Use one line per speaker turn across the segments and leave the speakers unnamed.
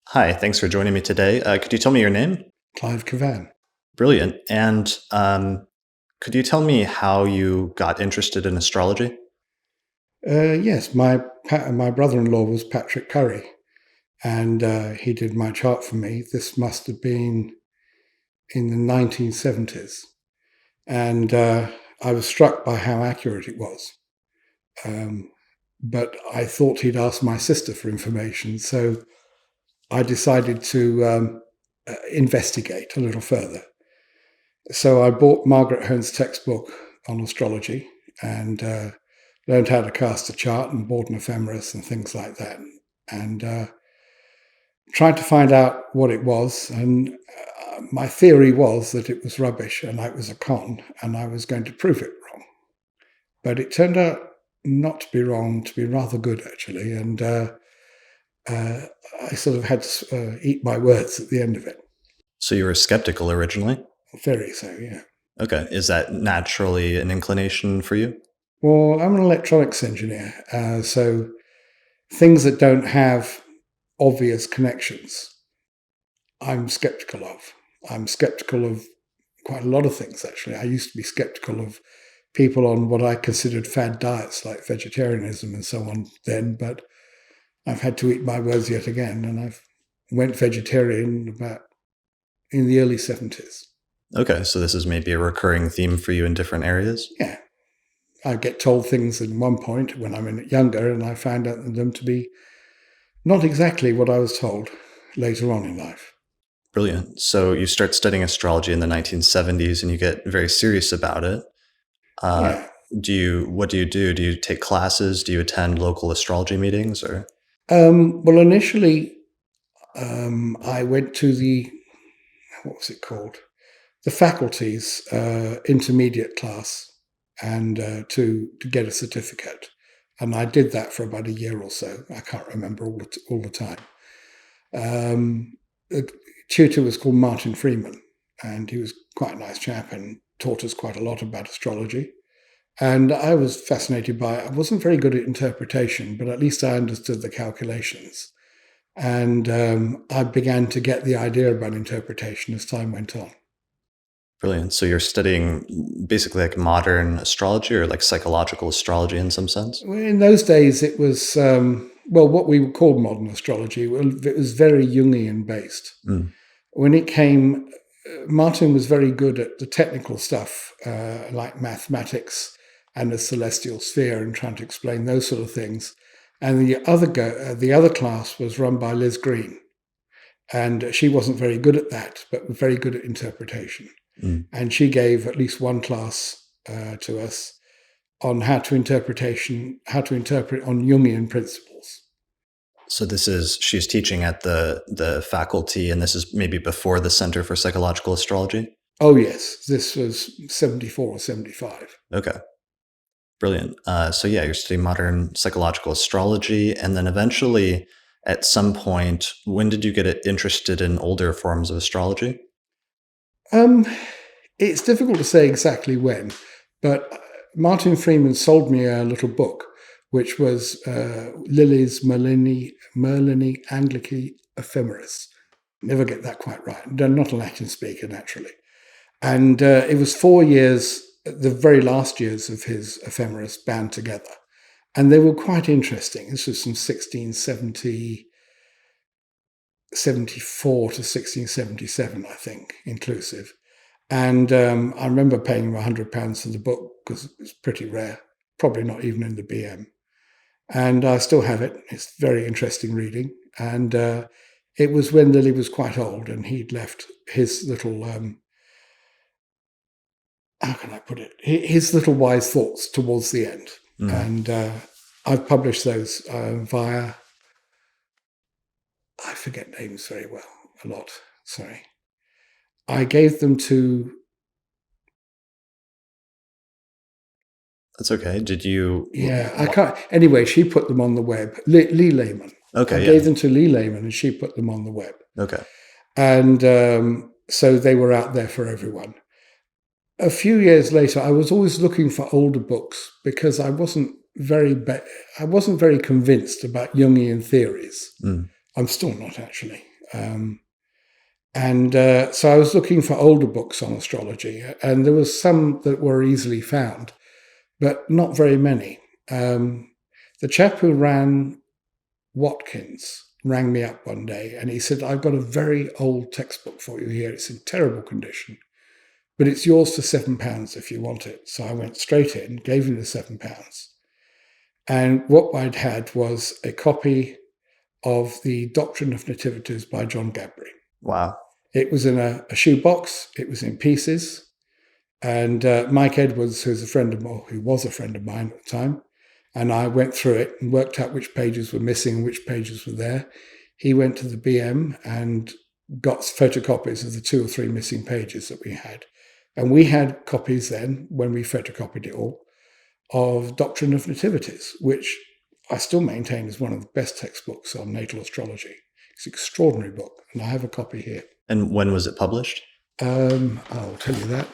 Hi, thanks for joining me today. Could you tell me your name?
Clive Kavan.
Brilliant. And could you tell me how you got interested in astrology?
Yes, my brother-in-law was Patrick Curry, and he did my chart for me. This must have been in the 1970s, and I was struck by how accurate it was. Um, but I thought he'd asked my sister for information, so I decided to investigate a little further. So I bought Margaret Hearn's textbook on astrology and learned how to cast a chart and bought an ephemeris and things like that, and tried to find out what it was. And my theory was that it was rubbish and it was a con, and I was going to prove it wrong. But it turned out not to be wrong, to be rather good actually, and I sort of had to eat my words at the end of it.
So you were skeptical originally.
Very so, yeah.
Okay. Is that naturally an inclination for you?
Well, I'm an electronics engineer, so things that don't have obvious connections, I'm skeptical of. I'm skeptical of quite a lot of things, actually. I used to be skeptical of people on what I considered fad diets like vegetarianism and so on then, but I've had to eat my words yet again, and I've went vegetarian about in the early 70s.
Okay. So this is maybe a recurring theme for you in different areas?
Yeah, I get told things at one point when I'm younger, and I found out them to be not exactly what I was told later on in life.
Brilliant. So you start studying astrology in the 1970s and you get very serious about it. Uh,
Yeah.
what do you do? Do you take classes? Do you attend local astrology meetings or?
Well, initially, I went to what was it called? The faculty's intermediate class, and to get a certificate. And I did that for about a year or so. I can't remember all the time. The tutor was called Martin Freeman, and he was quite a nice chap and taught us quite a lot about astrology. And I was fascinated by it. I wasn't very good at interpretation, but at least I understood the calculations. And I began to get the idea about interpretation as time went on.
Brilliant. So you're studying basically like modern astrology or like psychological astrology in some sense?
In those days, it was, well, what we called modern astrology. Well, it was very Jungian based.
Mm.
When it came, Martin was very good at the technical stuff, like mathematics and the celestial sphere, and trying to explain those sort of things. And the other class was run by Liz Green, and she wasn't very good at that, but very good at interpretation.
Mm.
And she gave at least one class to us on how to interpret on Jungian principles.
So she's teaching at the faculty, and this is maybe before the Center for Psychological Astrology?
Oh yes, this was 74 or 75.
Okay. Brilliant. So yeah, you're studying modern psychological astrology, and then eventually, at some point, when did you get interested in older forms of astrology?
Um, it's difficult to say exactly when, but Martin Freeman sold me a little book, which was Lilly's Merlini Anglici Ephemeris. Never get that quite right. I'm not a Latin speaker, naturally. And it was 4 years, the very last years of his ephemeris bound together. And they were quite interesting. This was from 1674 to 1677, I think, inclusive. And I remember paying £100 for the book because it's pretty rare, probably not even in the BM. And I still have it. It's very interesting reading. And it was when Lilly was quite old and he'd left his little, how can I put it, his little wise thoughts towards the end.
Mm.
And I've published those via, I forget names very well, a lot, sorry. I gave them to...
That's okay. Did you?
Yeah, I can't. Anyway, she put them on the web. Lee Lehman.
Okay.
I gave them to Lee Lehman, and she put them on the web.
Okay.
And so they were out there for everyone. A few years later, I was always looking for older books because I wasn't very convinced about Jungian theories.
Mm.
I'm still not, actually. So I was looking for older books on astrology, and there was some that were easily found, but not very many. The chap who ran Watkins rang me up one day and he said, I've got a very old textbook for you here. It's in terrible condition, but it's yours for £7 if you want it. So I went straight in, gave him the £7. And what I'd had was a copy of the Doctrine of Nativities by John Gadbury.
Wow.
It was in a shoebox. It was in pieces. And Mike Edwards, who was a friend of mine at the time, and I went through it and worked out which pages were missing and which pages were there. He went to the BM and got photocopies of the 2 or 3 missing pages that we had. And we had copies then, when we photocopied it all, of Doctrine of Nativities, which I still maintain is one of the best textbooks on natal astrology. It's an extraordinary book, and I have a copy here.
And when was it published?
I'll tell you that.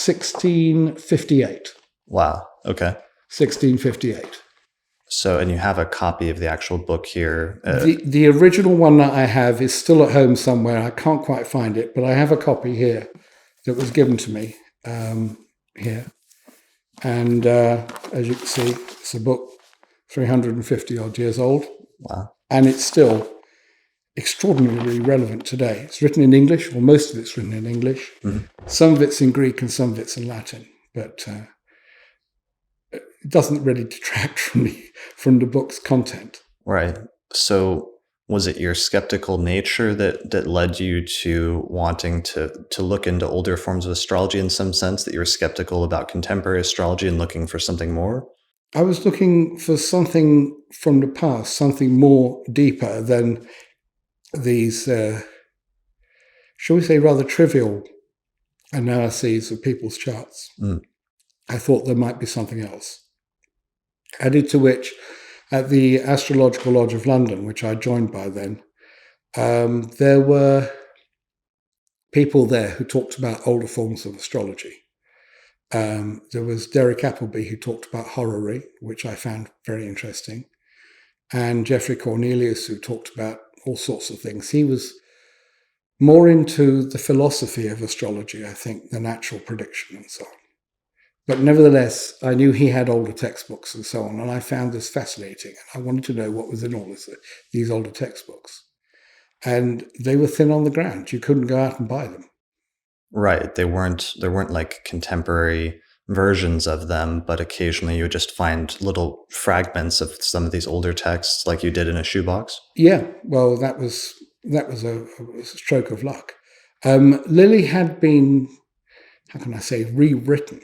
1658.
Wow. Okay.
1658.
So, and you have a copy of the actual book here.
The original one that I have is still at home somewhere. I can't quite find it, but I have a copy here that was given to me here. And as you can see, it's a book 350 odd years old.
Wow.
And it's still extraordinarily relevant today. It's written in English, or most of it's written in English. Mm-hmm. Some of it's in Greek and some of it's in Latin, but it doesn't really detract from the book's content.
Right. So was it your skeptical nature that led you to wanting to look into older forms of astrology in some sense, that you were skeptical about contemporary astrology and looking for something more?
I was looking for something from the past, something more deeper than these, shall we say, rather trivial analyses of people's charts. Mm. I thought there might be something else. Added to which, at the Astrological Lodge of London, which I joined by then, there were people there who talked about older forms of astrology. There was Derek Appleby, who talked about horary, which I found very interesting, and Geoffrey Cornelius, who talked about all sorts of things. He was more into the philosophy of astrology, I think, than actual prediction and so on. But nevertheless, I knew he had older textbooks and so on, and I found this fascinating. I wanted to know what was in all these older textbooks. And they were thin on the ground. You couldn't go out and buy them.
Right. There weren't like contemporary versions of them, but occasionally you would just find little fragments of some of these older texts like you did in a shoebox.
Yeah, well, that was a stroke of luck. Lilly had been, how can I say, rewritten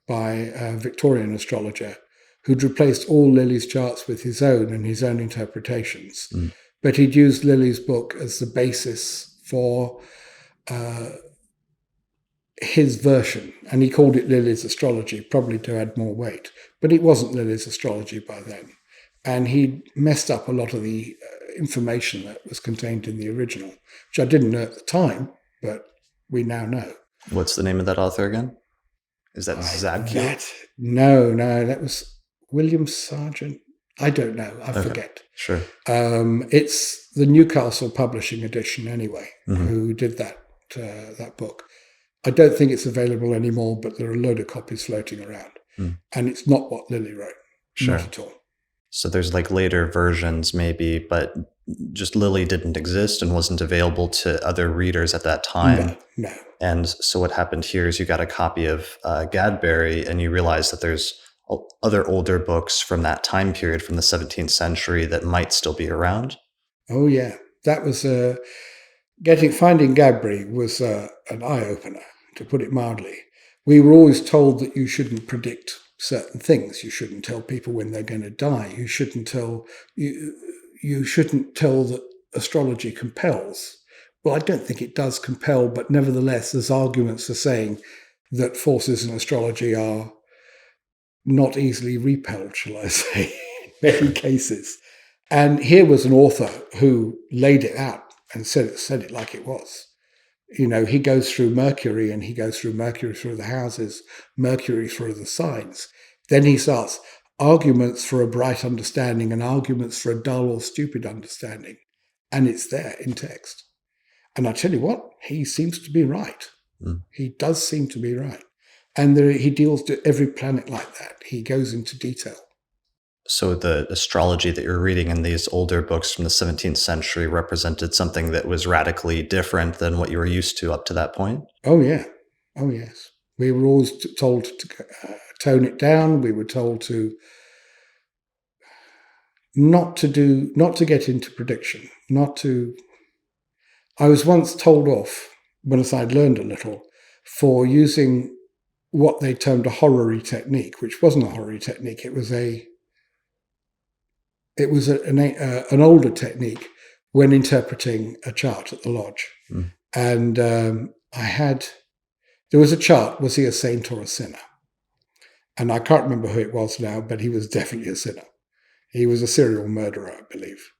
by a Victorian astrologer who'd replaced all Lilly's charts with his own and his own interpretations. Mm. But he'd used Lilly's book as the basis for his version, and he called it Lilly's astrology, probably to add more weight. But it wasn't Lilly's astrology by then. And he messed up a lot of the information that was contained in the original, which I didn't know at the time, but we now know.
What's the name of that author again? Is that Zadkiel?
No, that was William Sargent. I don't know. I forget.
Sure.
It's the Newcastle Publishing Edition anyway, mm-hmm. who did that book. I don't think it's available anymore, but there are a load of copies floating around. Mm. And it's not what Lilly wrote.
Sure.
Not at all.
So there's like later versions maybe, but just Lilly didn't exist and wasn't available to other readers at that time.
No.
And so what happened here is you got a copy of Gadbury and you realize that there's other older books from that time period, from the 17th century, that might still be around.
Oh yeah, that was finding Gadbury was an eye-opener, to put it mildly. We were always told that you shouldn't predict certain things. You shouldn't tell people when they're going to die. You shouldn't tell that astrology compels. Well, I don't think it does compel, but nevertheless, there's arguments for saying that forces in astrology are not easily repelled, shall I say, in many cases. And here was an author who laid it out and said it like it was. You know, he goes through Mercury, and he goes through Mercury through the houses, Mercury through the signs. Then he starts, arguments for a bright understanding and arguments for a dull or stupid understanding. And it's there in text. And I tell you what, he seems to be right. He does seem to be right. And he deals to every planet like that. He goes into detail.
So the astrology that you're reading in these older books from the 17th century represented something that was radically different than what you were used to up to that point?
Oh, yeah. Oh, yes. We were always told to tone it down. We were told to not to get into prediction, I was once told off, once I'd learned a little, for using what they termed a horary technique, which wasn't a horary technique. It was an older technique when interpreting a chart at the lodge. And there was a chart, was he a saint or a sinner? And I can't remember who it was now, but he was definitely a sinner. He was a serial murderer, I believe.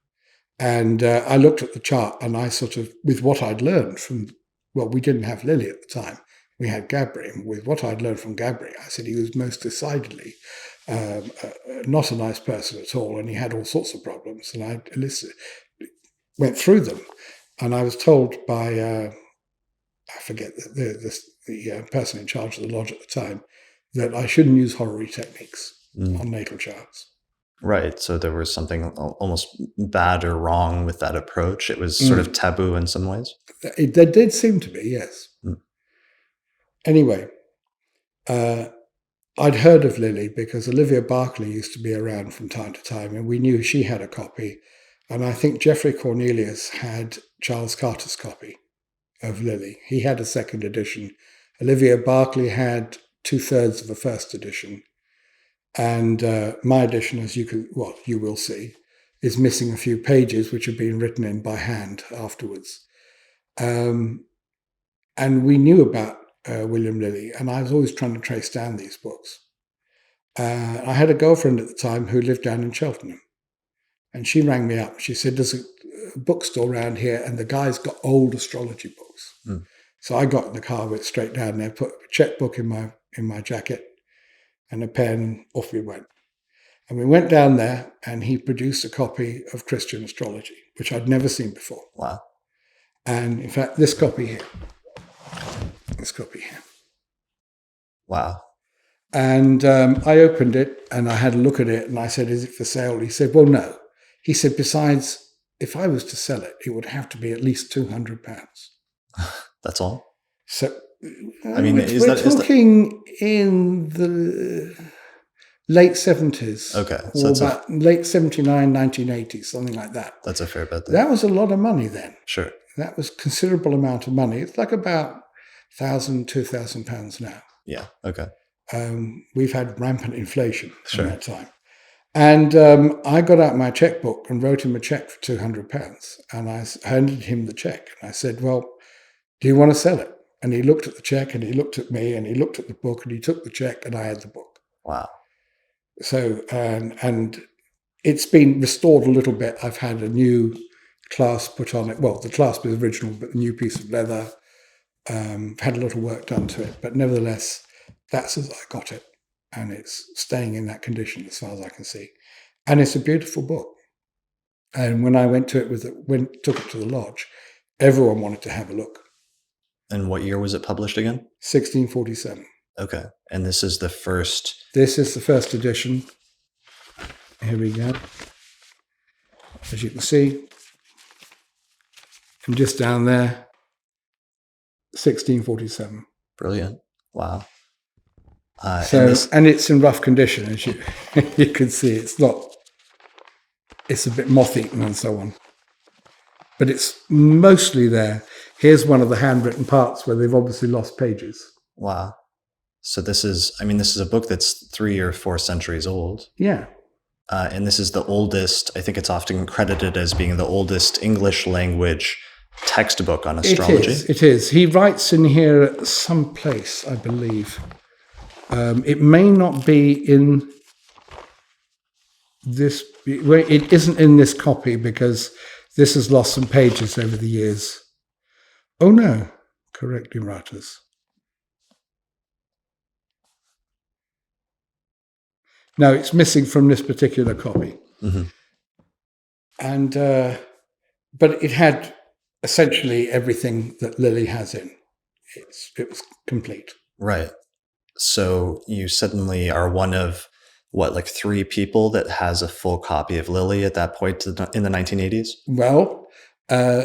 And I looked at the chart and I sort of, with what I'd learned from, well, we didn't have Lilly at the time. We had Gabri. And with what I'd learned from Gabri, I said he was most decidedly not a nice person at all. And he had all sorts of problems. And I went through them. And I was told by, I forget, the person in charge of the lodge at the time, that I shouldn't use horary techniques on natal charts.
Right. So there was something almost bad or wrong with that approach. It was sort of taboo in some ways.
There did seem to be, yes. Anyway, I'd heard of Lilly because Olivia Berkeley used to be around from time to time, and we knew she had a copy. And I think Geoffrey Cornelius had Charles Carter's copy of Lilly. He had a second edition. Olivia Berkeley had 2/3 of a first edition. And my edition, as you will see, is missing a few pages which have been written in by hand afterwards. And we knew about William Lilly, and I was always trying to trace down these books. I had a girlfriend at the time who lived down in Cheltenham, and she rang me up. She said, "There's a bookstore around here, and the guy's got old astrology books." So I got in the car, went straight down there, put a checkbook in my jacket, and a pen, and off we went. And we went down there, and he produced a copy of Christian Astrology, which I'd never seen before.
Wow.
And in fact, this copy here.
Wow.
And I opened it, and I had a look at it, and I said, "Is it for sale?" He said, "Well, no." He said, "Besides, if I was to sell it, it would have to be at least £200.
That's all?
So,
I mean,
we're talking in the late 70s.
Okay.
So about late 79, 1980, something like that.
That's a fair bet then.
That was a lot of money then.
Sure.
That was a considerable amount of money. It's like about £1,000, £2,000 now.
Yeah. Okay.
We've had rampant inflation
Sure.
in that time. And I got out my checkbook and wrote him a check for £200. And I handed him the check. And I said, "Well, do you want to sell it?" And he looked at the check, and he looked at me, and he looked at the book, and he took the check, and I had the book.
Wow.
So, and it's been restored a little bit. I've had a new clasp put on it. Well, the clasp is original, but the new piece of leather. Had a little work done to it. But nevertheless, that's as I got it. And it's staying in that condition as far as I can see. And it's a beautiful book. And when I went to it took it to the lodge, everyone wanted to have a look.
And what year was it published again?
1647.
Okay. And this is the first...
This is the first edition. Here we go. As you can see. And just down there, 1647.
Brilliant. Wow.
And it's in rough condition, as you can see. It's a bit moth-eaten and so on. But it's mostly there. Here's one of the handwritten parts where they've obviously lost pages.
Wow. So this is a book that's 3 or 4 centuries old.
Yeah.
And this is the oldest, I think it's often credited as being the oldest English language textbook on astrology.
It is. He writes in here at some place, I believe. It may not be in this. It isn't in this copy because this has lost some pages over the years. Oh no, correctly writers. No, it's missing from this particular copy.
Hmm.
And but it had essentially everything that Lilly has in. It was complete.
Right. So you suddenly are one of what, like 3 people that has a full copy of Lilly at that point in the 1980s?
Well,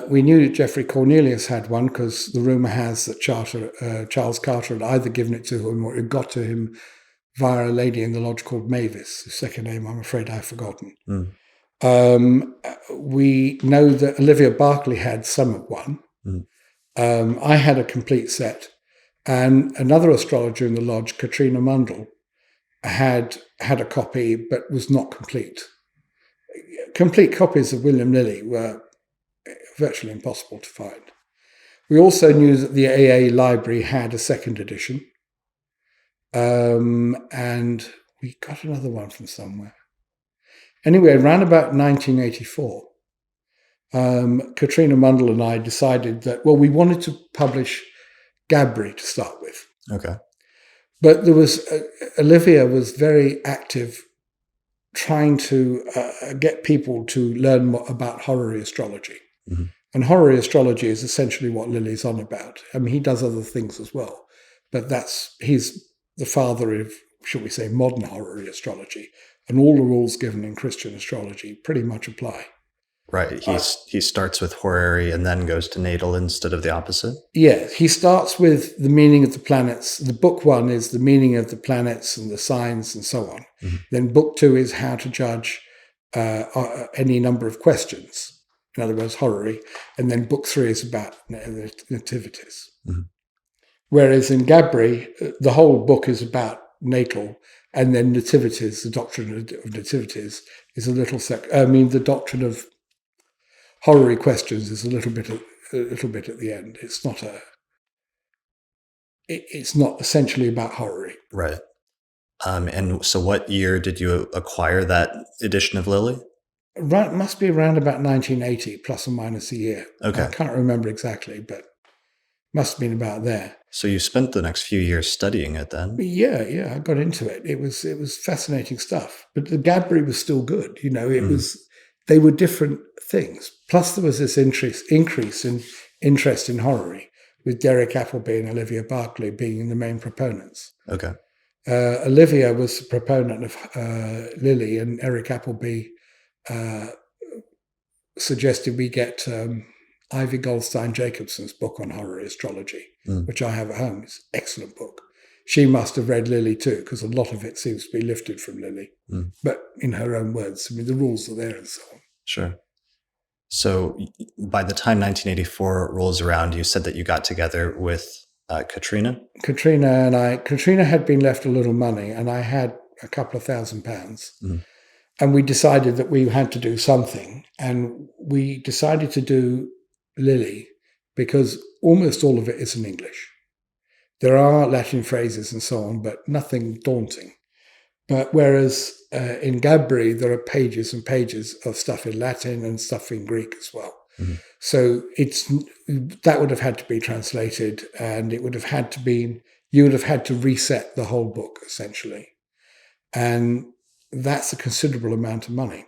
we knew that Geoffrey Cornelius had one because the rumor has that Charles Carter had either given it to him or it got to him via a lady in the lodge called Mavis, whose second name I'm afraid I've forgotten.
Mm.
We know that Olivia Berkeley had some of one.
Mm.
I had a complete set. And another astrologer in the lodge, Katrina Mundell, had a copy but was not complete. Complete copies of William Lilly were virtually impossible to find. We also knew that the AA library had a second edition. And we got another one from somewhere. Anyway, around about 1984, Katrina Mundell and I decided that, well, we wanted to publish Gabri to start with.
Okay.
But there was, Olivia was very active trying to get people to learn more about horary astrology.
Mm-hmm.
And horary astrology is essentially what Lilly's on about. I mean, he does other things as well, but he's the father of, shall we say, modern horary astrology. And all the rules given in Christian astrology pretty much apply.
Right. He starts with horary and then goes to natal instead of the opposite?
Yeah, he starts with the meaning of the planets. The book 1 is the meaning of the planets and the signs and so on. Mm-hmm. Then book 2 is how to judge any number of questions. In other words, horary. And then book 3 is about nativities. Mm-hmm. Whereas in Gabri, the whole book is about natal, and then nativities, the doctrine of nativities, is a little the doctrine of horary questions is a little bit at the end. It's not essentially about horary.
Right. And so what year did you acquire that edition of Lilly?
Right, must be around about 1980, plus or minus a year.
Okay.
I can't remember exactly, but must have been about there.
So you spent the next few years studying it then?
Yeah, I got into it. It was fascinating stuff. But the Gabri was still good. They were different things. Plus there was this increase in interest in horary, with Derek Appleby and Olivia Berkeley being the main proponents.
Okay.
Olivia was a proponent of Lilly, and Eric Appleby suggested we get Ivy Goldstein Jacobson's book on horary astrology, which I have at home. It's an excellent book. She must have read Lilly too, because a lot of it seems to be lifted from Lilly. But in her own words, I mean, the rules are there and so on.
Sure. So by the time 1984 rolls around, you said that you got together with Katrina?
Katrina had been left a little money, and I had a couple of £1,000. And we decided that we had to do something. And we decided to do Lilly because almost all of it is in English. There are Latin phrases and so on, but nothing daunting. But whereas in Gabri, there are pages and pages of stuff in Latin and stuff in Greek as well. Mm-hmm. So that would have had to be translated, and it would have had to be, you would have had to reset the whole book essentially. And that's a considerable amount of money.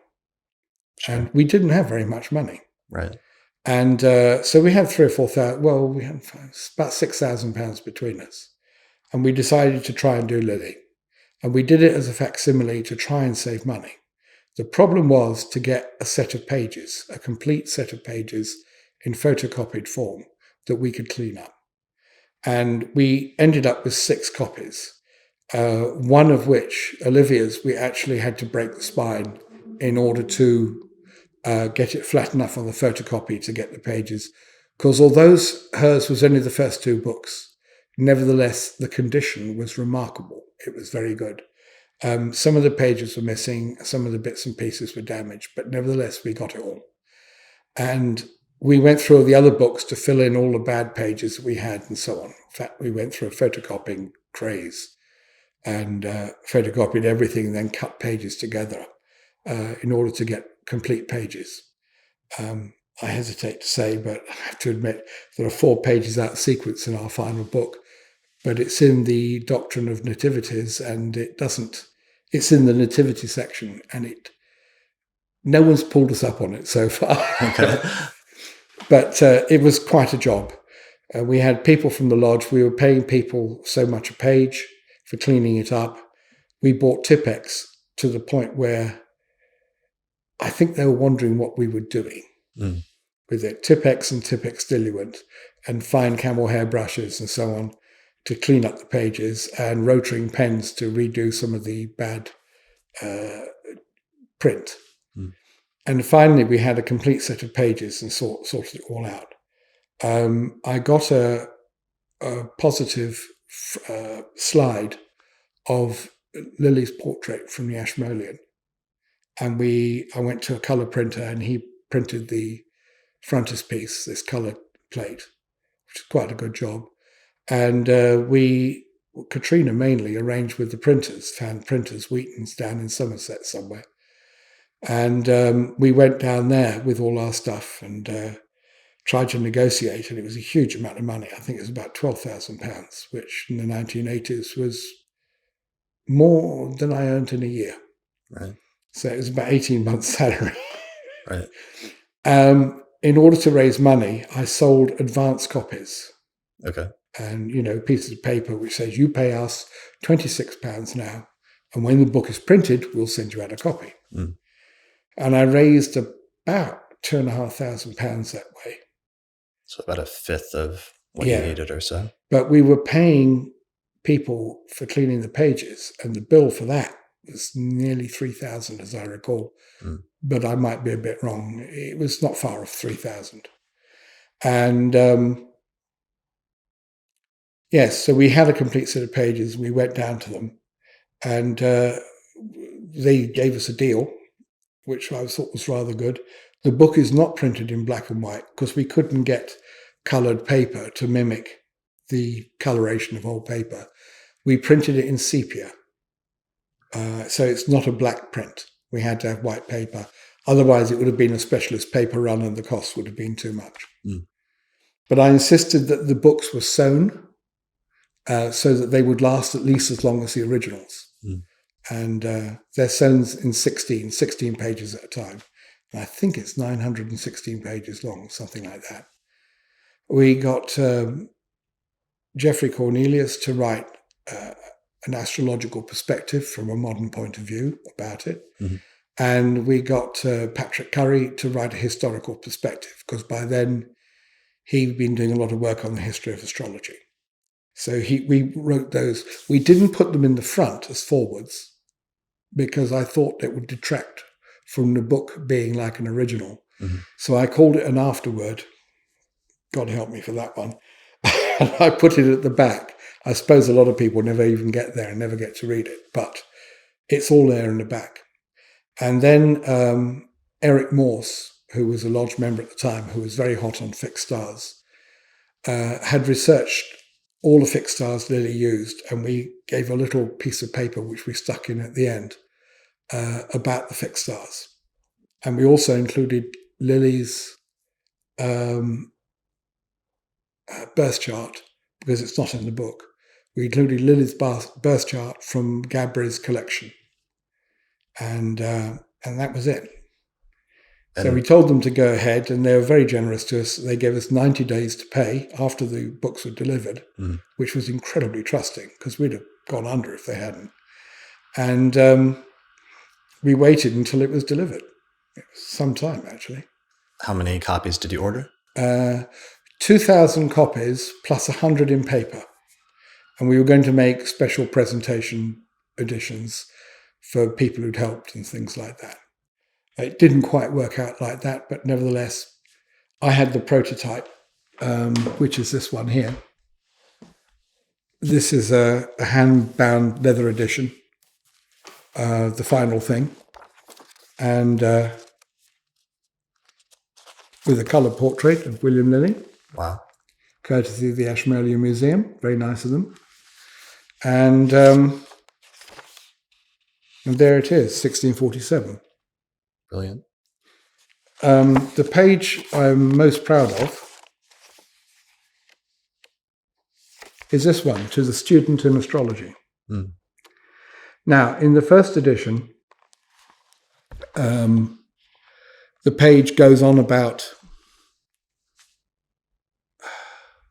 Sure. And we didn't have very much money.
Right.
And so we had 3,000 or 4,000, well, we had about £6,000 between us. And we decided to try and do Lilly. And we did it as a facsimile to try and save money. The problem was to get a set of pages, a complete set of pages in photocopied form that we could clean up. And we ended up with 6 copies, one of which, Olivia's, we actually had to break the spine in order to get it flat enough on the photocopy to get the pages. Because although hers was only the first 2 books, nevertheless, the condition was remarkable. It was very good. Some of the pages were missing, some of the bits and pieces were damaged, but nevertheless, we got it all. And we went through all the other books to fill in all the bad pages that we had and so on. In fact, we went through a photocopying craze and photocopied everything and then cut pages together in order to get complete pages. I hesitate to say, but I have to admit there are 4 pages out of sequence in our final book, but it's in the doctrine of nativities, and it doesn't It's in the nativity section, and no one's pulled us up on it so far.
Okay.
But it was quite a job. We had people from the lodge. We were paying people so much a page for cleaning it up. We bought Tipex to the point where I think they were wondering what we were doing with it. Tipex and Tipex diluent and fine camel hair brushes and so on to clean up the pages, and rotaring pens to redo some of the bad print. And finally, we had a complete set of pages and sorted it all out. I got a positive slide of Lilly's portrait from the Ashmolean. And I went to a colour printer, and he printed the frontispiece, this colour plate, which is quite a good job. And Katrina mainly arranged with the printers, found printers, Wheaton's down in Somerset somewhere. And we went down there with all our stuff and tried to negotiate, and it was a huge amount of money. I think it was about £12,000, which in the 1980s was more than I earned in a year.
Right.
So it was about 18 months' salary.
Right.
In order to raise money, I sold advance copies.
Okay.
And, pieces of paper which says, you pay us £26 now, and when the book is printed, we'll send you out a copy. And I raised about £2,500 that way.
So about a fifth of what you needed or so.
But we were paying people for cleaning the pages, and the bill for that was nearly 3,000, as I recall. But I might be a bit wrong. It was not far off 3,000. And yes, so we had a complete set of pages. We went down to them, and they gave us a deal, which I thought was rather good. The book is not printed in black and white because we couldn't get coloured paper to mimic the coloration of old paper. We printed it in sepia. So it's not a black print. We had to have white paper. Otherwise, it would have been a specialist paper run and the cost would have been too much. But I insisted that the books were sewn so that they would last at least as long as the originals. And they're sewn in 16 pages at a time. And I think it's 916 pages long, something like that. We got Geoffrey Cornelius to write an astrological perspective from a modern point of view about it. And we got Patrick Curry to write a historical perspective, because by then he'd been doing a lot of work on the history of astrology. So we wrote those. We didn't put them in the front as forwards because I thought it would detract from the book being like an original. So I called it an afterword. God help me for that one. And I put it at the back. I suppose a lot of people never even get there and never get to read it, but it's all there in the back. And then Eric Morse, who was a lodge member at the time, who was very hot on fixed stars, had researched all the fixed stars Lilly used, and we gave a little piece of paper which we stuck in at the end about the fixed stars. And we also included Lilly's birth chart, because it's not in the book. We included Lilly's birth chart from Gabri's collection. And that was it. So we told them to go ahead, and they were very generous to us. They gave us 90 days to pay after the books were delivered, which was incredibly trusting, because we'd have gone under if they hadn't. And we waited until it was delivered. It was some time, actually.
How many copies did you order?
2,000 copies plus 100 in paper. And we were going to make special presentation editions for people who'd helped and things like that. It didn't quite work out like that, but nevertheless, I had the prototype, which is this one here. This is a hand-bound leather edition, the final thing, and with a colour portrait of William Lilly.
Wow.
Courtesy of the Ashmolean Museum. Very nice of them. And there it is, 1647.
Brilliant.
The page I'm most proud of is this one, To the Student in Astrology. Now, in the first edition, the page goes on about...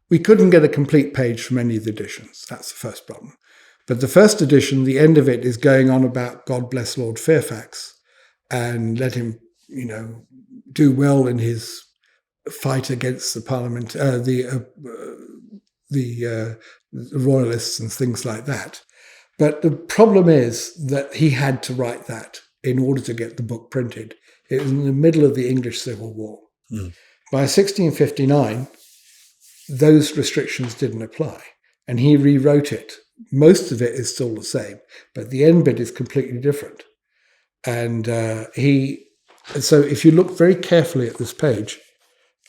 We couldn't get a complete page from any of the editions. That's the first problem. But the first edition, the end of it is going on about God bless Lord Fairfax and let him, do well in his fight against the Parliament, the royalists and things like that. But the problem is that he had to write that in order to get the book printed. It was in the middle of the English Civil War. Mm. By 1659, those restrictions didn't apply, and he rewrote it. Most of it is still the same, but the end bit is completely different. And so if you look very carefully at this page,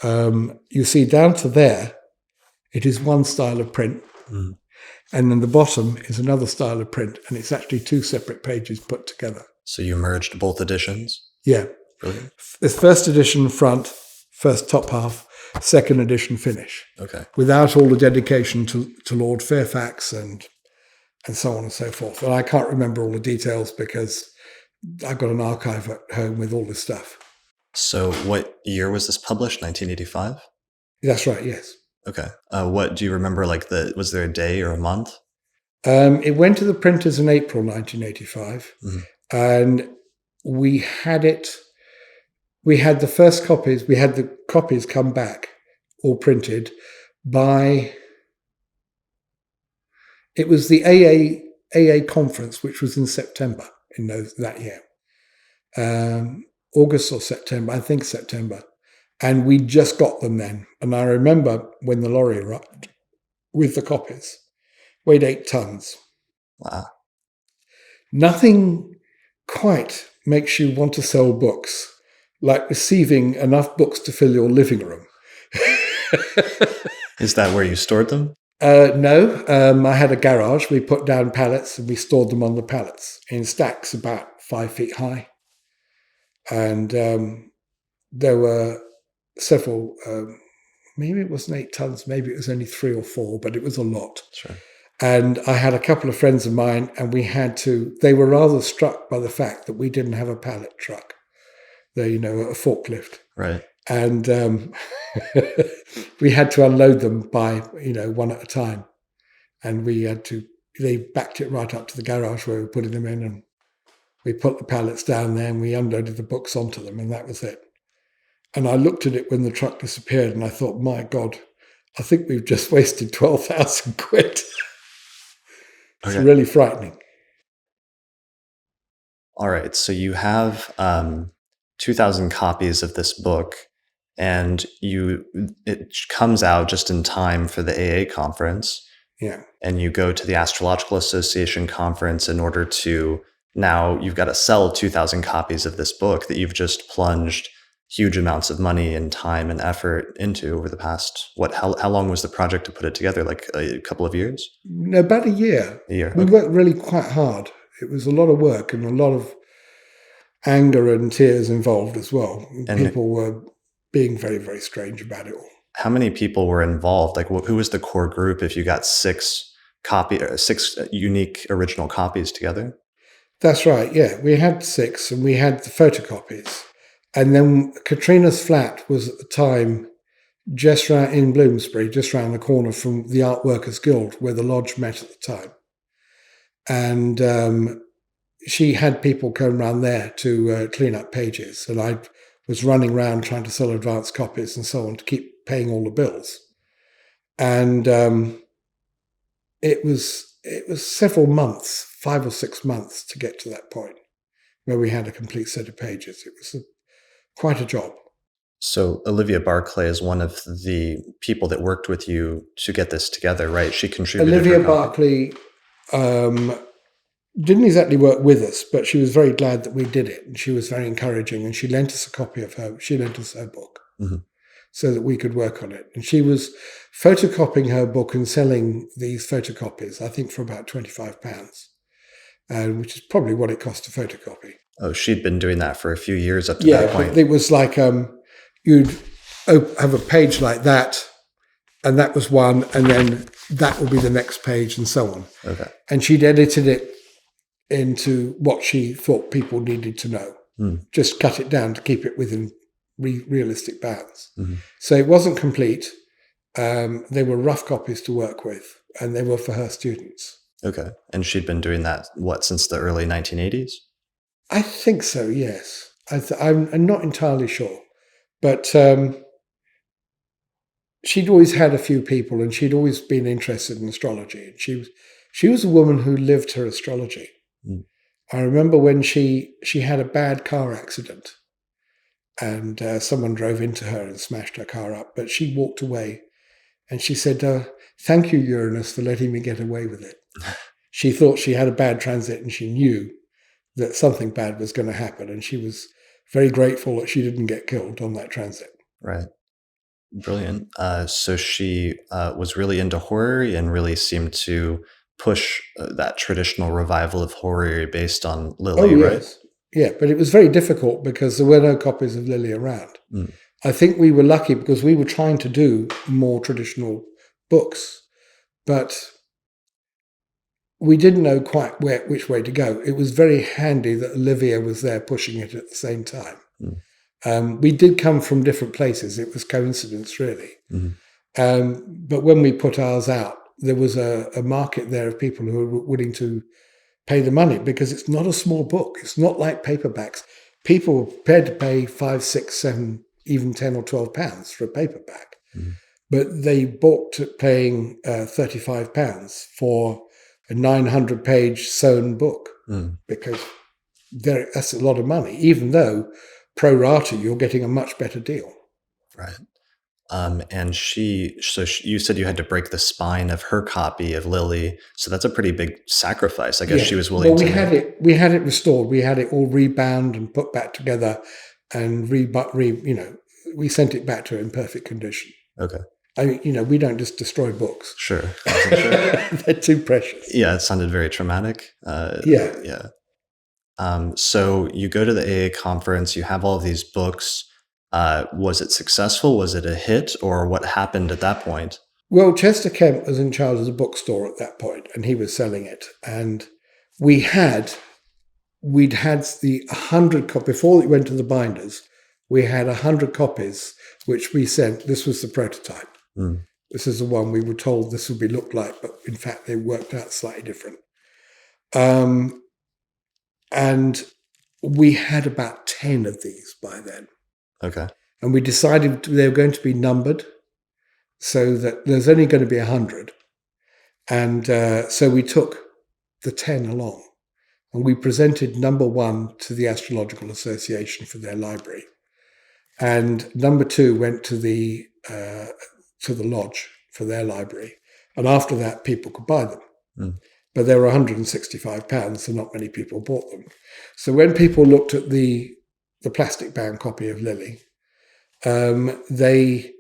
you see down to there, it is one style of print. Mm. And then the bottom is another style of print, and it's actually two separate pages put together.
So you merged both editions?
Yeah.
Brilliant.
This first edition front, first top half, second edition finish.
Okay.
Without all the dedication to Lord Fairfax and so on and so forth. And I can't remember all the details because I've got an archive at home with all this stuff.
So what year was this published? 1985?
That's right, yes.
Okay. What do you remember? Was there a day or a month?
It went to the printers in April 1985, and we had the first copies. We had the copies come back, all printed by. It was the AA conference, which was in September in that year, August or September, I think September. And we just got them then. And I remember when the lorry arrived with the copies, weighed 8 tons.
Wow.
Nothing quite makes you want to sell books like receiving enough books to fill your living room.
Is that where you stored them?
No. I had a garage. We put down pallets and we stored them on the pallets in stacks about 5 feet high. And there were several, maybe it wasn't 8 tons, maybe it was only 3 or 4, but it was a lot.
Sure.
And I had a couple of friends of mine, and they were rather struck by the fact that we didn't have a pallet truck, a forklift.
Right.
And we had to unload them by, one at a time. And they backed it right up to the garage where we were putting them in, and we put the pallets down there and we unloaded the books onto them, and that was it. And I looked at it when the truck disappeared and I thought, my God, I think we've just wasted 12,000 quid. It's really frightening.
All right. So you have 2,000 copies of this book, and it comes out just in time for the AA conference.
Yeah.
And you go to the Astrological Association conference in order to, now you've got to sell 2,000 copies of this book that you've just plunged huge amounts of money and time and effort into over the past, how long was the project to put it together? Like a couple of years?
No, about a year.
A year.
We worked really quite hard. It was a lot of work and a lot of anger and tears involved as well. And people were being very, very strange about it all.
How many people were involved? Like, who was the core group if you got 6 unique original copies together?
That's right, yeah. We had 6 and we had the photocopies. And then Katrina's flat was at the time just in Bloomsbury, just round the corner from the Art Workers Guild, where the lodge met at the time. And she had people come around there to clean up pages. And I was running around trying to sell advance copies and so on to keep paying all the bills. And it was several months, 5 or 6 months to get to that point where we had a complete set of pages. It was quite a job.
So Olivia Barclay is one of the people that worked with you to get this together, right? She contributed.
Olivia Barclay didn't exactly work with us, but she was very glad that we did it. And she was very encouraging, and she lent us a copy of she lent us her book so that we could work on it. And she was photocopying her book and selling these photocopies, I think, for about £25, which is probably what it cost to photocopy.
Oh, she'd been doing that for a few years up to that point.
Yeah, it was like you'd have a page like that, and that was one, and then that would be the next page, and so on.
Okay.
And she'd edited it into what she thought people needed to know. Just cut it down to keep it within realistic bounds. So it wasn't complete. They were rough copies to work with, and they were for her students.
Okay. And she'd been doing that, what, since the early 1980s?
I think so, yes. I'm not entirely sure. But she'd always had a few people, and she'd always been interested in astrology. And she was a woman who lived her astrology. I remember when she had a bad car accident, and someone drove into her and smashed her car up, but she walked away, and she said, "Thank you, Uranus, for letting me get away with it." She thought she had a bad transit, and she knew that something bad was going to happen, and she was very grateful that she didn't get killed on that transit.
Right. Brilliant. So she was really into horary and really seemed to push that traditional revival of horary based on Lilly, right?
Yes. Yeah, but it was very difficult because there were no copies of Lilly around. I think we were lucky because we were trying to do more traditional books, but we didn't know quite which way to go. It was very handy that Olivia was there pushing it at the same time. We did come from different places. It was coincidence, really. But when we put ours out, there was a market there of people who were willing to pay the money, because it's not a small book. It's not like paperbacks. People were prepared to pay 5, 6, 7, even 10 or 12 pounds for a paperback. But they balked at paying £35 for a 900-page sewn book, because that's a lot of money, even though pro rata you're getting a much better deal.
Right. And you said you had to break the spine of her copy of Lilly, so that's a pretty big sacrifice. I guess she was willing to make.
We had it restored. We had it all rebound and put back together, and we sent it back to her in perfect condition.
Okay.
I mean, we don't just destroy books.
Sure. Wasn't sure.
They're too precious.
Yeah, it sounded very traumatic.
Yeah.
So you go to the AA conference, you have all of these books. Was it successful? Was it a hit? Or what happened at that point?
Well, Chester Kemp was in charge of the bookstore at that point, and he was selling it. And we'd had the 100 copies, before it went to the binders, we had 100 copies, which we sent. This was the prototype. This is the one we were told this would be looked like, but in fact, they worked out slightly different. And we had about 10 of these by then.
Okay.
And we decided they were going to be numbered so that there's only going to be 100. And so we took the 10 along, and we presented number 1 to the Astrological Association for their library. And number 2 went to the lodge for their library. And after that, people could buy them. But they were £165, so not many people bought them. So when people looked at the plastic bound copy of Lilly, they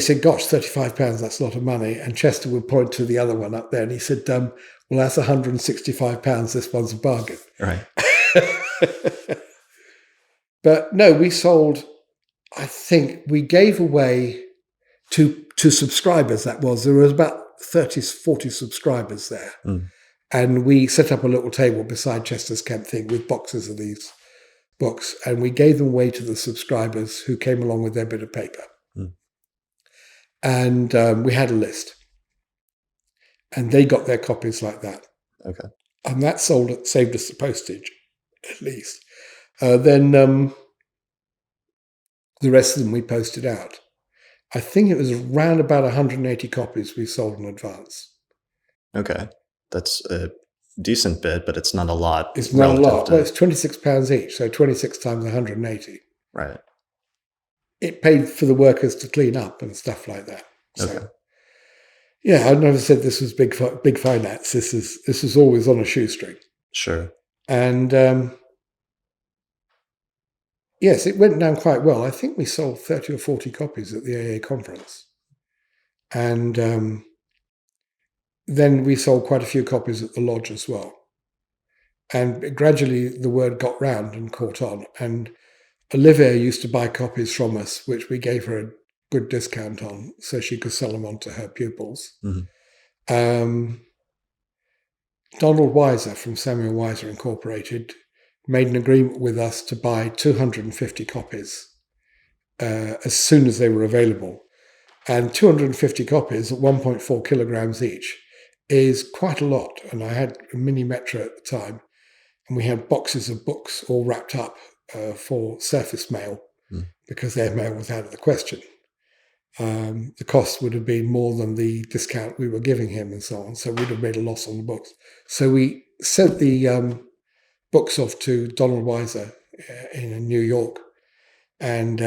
said, "Gosh, £35, that's a lot of money." And Chester would point to the other one up there, and he said, "Well, that's £165. This one's a bargain."
Right.
But no, we sold. I think we gave away to subscribers. There was about 30, 40 subscribers there, and we set up a little table beside Chester's Kemp thing with boxes of these books, and we gave them away to the subscribers who came along with their bit of paper. And we had a list, and they got their copies like that.
Okay.
And that saved us the postage, at least. Then the rest of them we posted out. I think it was around about 180 copies we sold in advance.
Okay. That's a decent bit, but it's not a lot.
It's not a lot. Well, it's £26 each, so 26 times 180.
Right.
It paid for the workers to clean up and stuff like that. So,
Okay.
yeah, I never said this was big finance. This is always on a shoestring.
Sure.
And yes, it went down quite well. I think we sold 30 or 40 copies at the AA conference. And then we sold quite a few copies at the lodge as well. And gradually the word got round and caught on. And Olivia used to buy copies from us, which we gave her a good discount on so she could sell them on to her pupils. Donald Weiser from Samuel Weiser Incorporated made an agreement with us to buy 250 copies as soon as they were available. And 250 copies at 1.4 kilograms each is quite a lot. And I had a mini Metro at the time, and we had boxes of books all wrapped up for surface mail because air mail was out of the question. The cost would have been more than the discount we were giving him and so on. So we'd have made a loss on the books. So we sent the books off to Donald Weiser in New York, and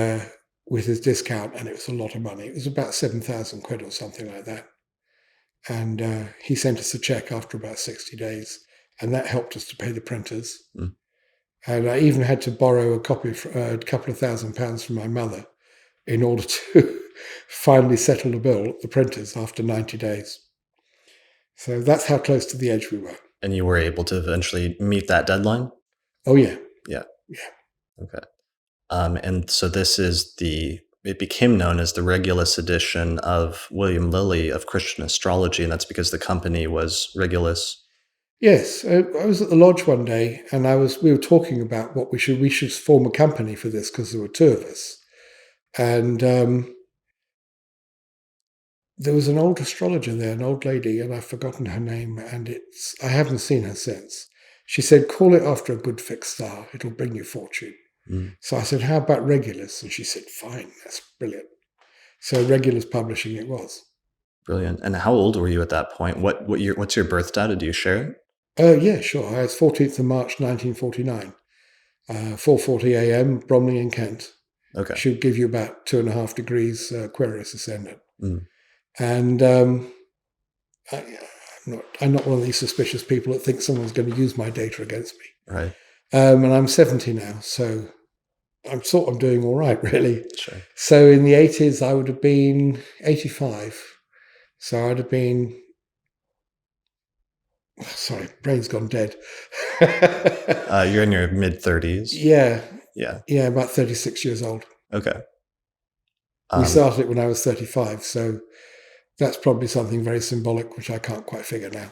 with his discount, and it was a lot of money. It was about 7,000 quid or something like that. And he sent us a check after about 60 days, and that helped us to pay the printers. And I even had to borrow a couple of £1,000 from my mother in order to finally settle the bill at the printers after 90 days. So that's how close to the edge we were.
And you were able to eventually meet that deadline?
Oh, yeah.
Yeah.
Yeah.
Okay. And so it became known as the Regulus edition of William Lilly of Christian Astrology, and that's because the company was Regulus.
Yes, I was at the lodge one day, and we were talking about what we should form a company for this because there were two of us, and there was an old astrologer there, an old lady, and I've forgotten her name, and I haven't seen her since. She said, "Call it after a good fixed star; it'll bring you fortune." So I said, "How about Regulus?" And she said, "Fine, that's brilliant." So Regulus Publishing it was.
Brilliant. And how old were you at that point? What's your birth data? Do you share it?
Yeah, sure. I was 14th of March, 1949, 4:40 a.m., Bromley in Kent.
Okay.
Should give you about 2.5 degrees Aquarius ascendant. And I'm not one of these suspicious people that think someone's going to use my data against me.
Right.
And I'm 70 now, so I'm sort of doing all right, really.
Sure.
So in the 80s, I would have been 85. So I'd have been... Sorry, brain's gone dead.
You're in your mid-30s?
Yeah.
Yeah.
Yeah, about 36 years old.
Okay.
We started it when I was 35, so that's probably something very symbolic, which I can't quite figure now.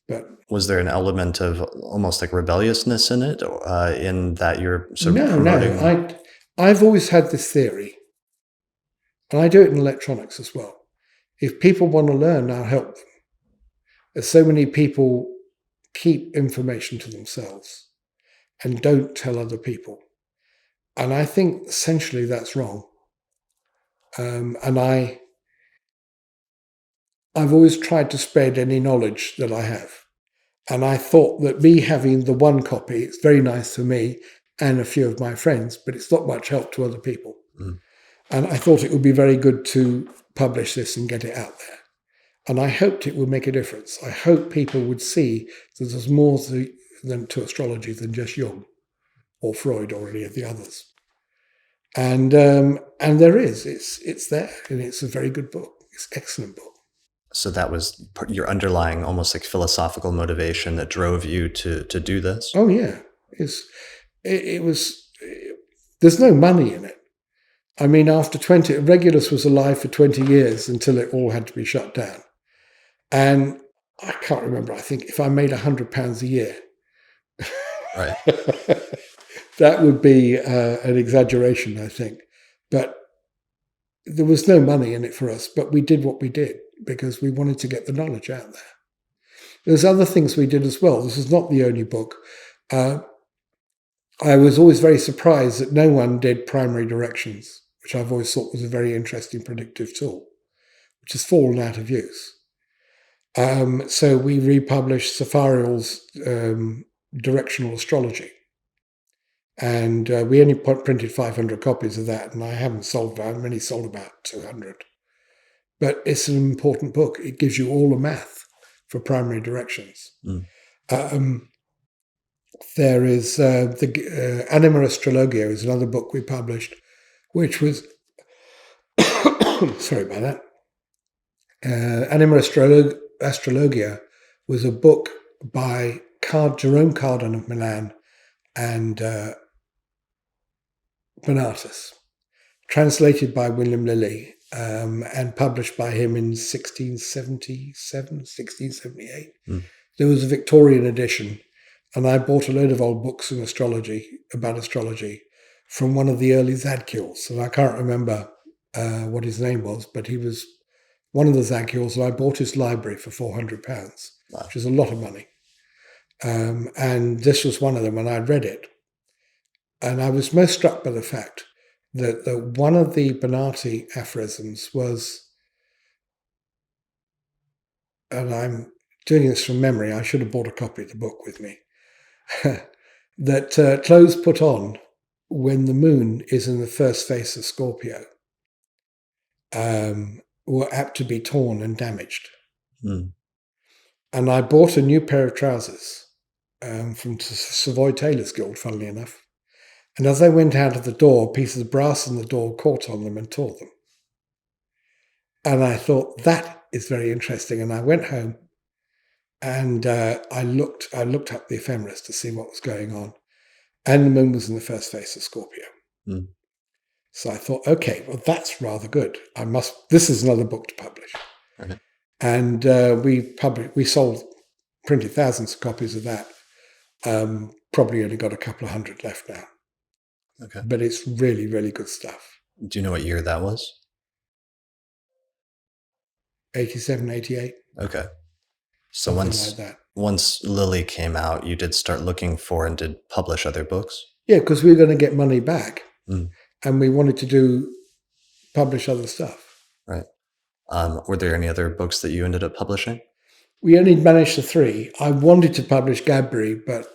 But
was there an element of almost like rebelliousness in it, in that you're sort of promoting?
No. I've always had this theory, and I do it in electronics as well. If people want to learn, I'll help them. There's so many people keep information to themselves and don't tell other people. And I think essentially that's wrong. And I've always tried to spread any knowledge that I have. And I thought that me having the one copy, it's very nice for me and a few of my friends, but it's not much help to other people. And I thought it would be very good to publish this and get it out there. And I hoped it would make a difference. I hope people would see that there's more to astrology than just Jung or Freud or any of the others. And there is. It's there, and it's a very good book. It's an excellent book.
So that was your underlying, almost like philosophical motivation that drove you to do this?
Oh yeah, it was. There's no money in it. I mean, after Regulus was alive for 20 years until it all had to be shut down. And I can't remember, I think if I made £100 a year,
right,
that would be an exaggeration, I think. But there was no money in it for us, but we did what we did because we wanted to get the knowledge out there. There's other things we did as well. This is not the only book. I was always very surprised that no one did primary directions, which I've always thought was a very interesting predictive tool, which has fallen out of use. So we republished Safarial's Directional Astrology. And we only printed 500 copies of that, and I haven't sold that. I've only sold about 200. But it's an important book. It gives you all the math for primary directions. There is the Anima Astrologia is another book we published, which was... sorry about that. Anima Astrologia was a book by Jerome Cardan of Milan and Bonatus, translated by William Lilly and published by him in 1677, 1678.
Mm.
There was a Victorian edition, and I bought a load of old books in astrology, about astrology, from one of the early Zadkiels. And I can't remember what his name was, but he was one of the Zadkiels, and I bought his library for £400,
Wow.
which is a lot of money. And this was one of them, and I'd read it. And I was most struck by the fact that one of the Bonatti aphorisms was, and I'm doing this from memory, I should have bought a copy of the book with me, that clothes put on when the moon is in the first face of Scorpio were apt to be torn and damaged.
Mm.
And I bought a new pair of trousers from Savoy Tailors Guild, funnily enough. And as I went out of the door, pieces of brass in the door caught on them and tore them. And I thought, that is very interesting. And I went home and I looked up the ephemeris to see what was going on. And the moon was in the first face of Scorpio.
Mm.
So I thought, okay, well, that's rather good. This is another book to publish.
Okay.
And we sold, printed thousands of copies of that. Probably only got a couple of hundred left now.
Okay.
But it's really, really good stuff.
Do you know what year that was?
87, 88.
Okay. So
Something
once
like that.
once Lilly came out, you did start looking for and did publish other books?
Yeah, because we were going to get money back.
Mm.
And we wanted to publish other stuff.
Right. Were there any other books that you ended up publishing?
We only managed the 3. I wanted to publish Gadbury, but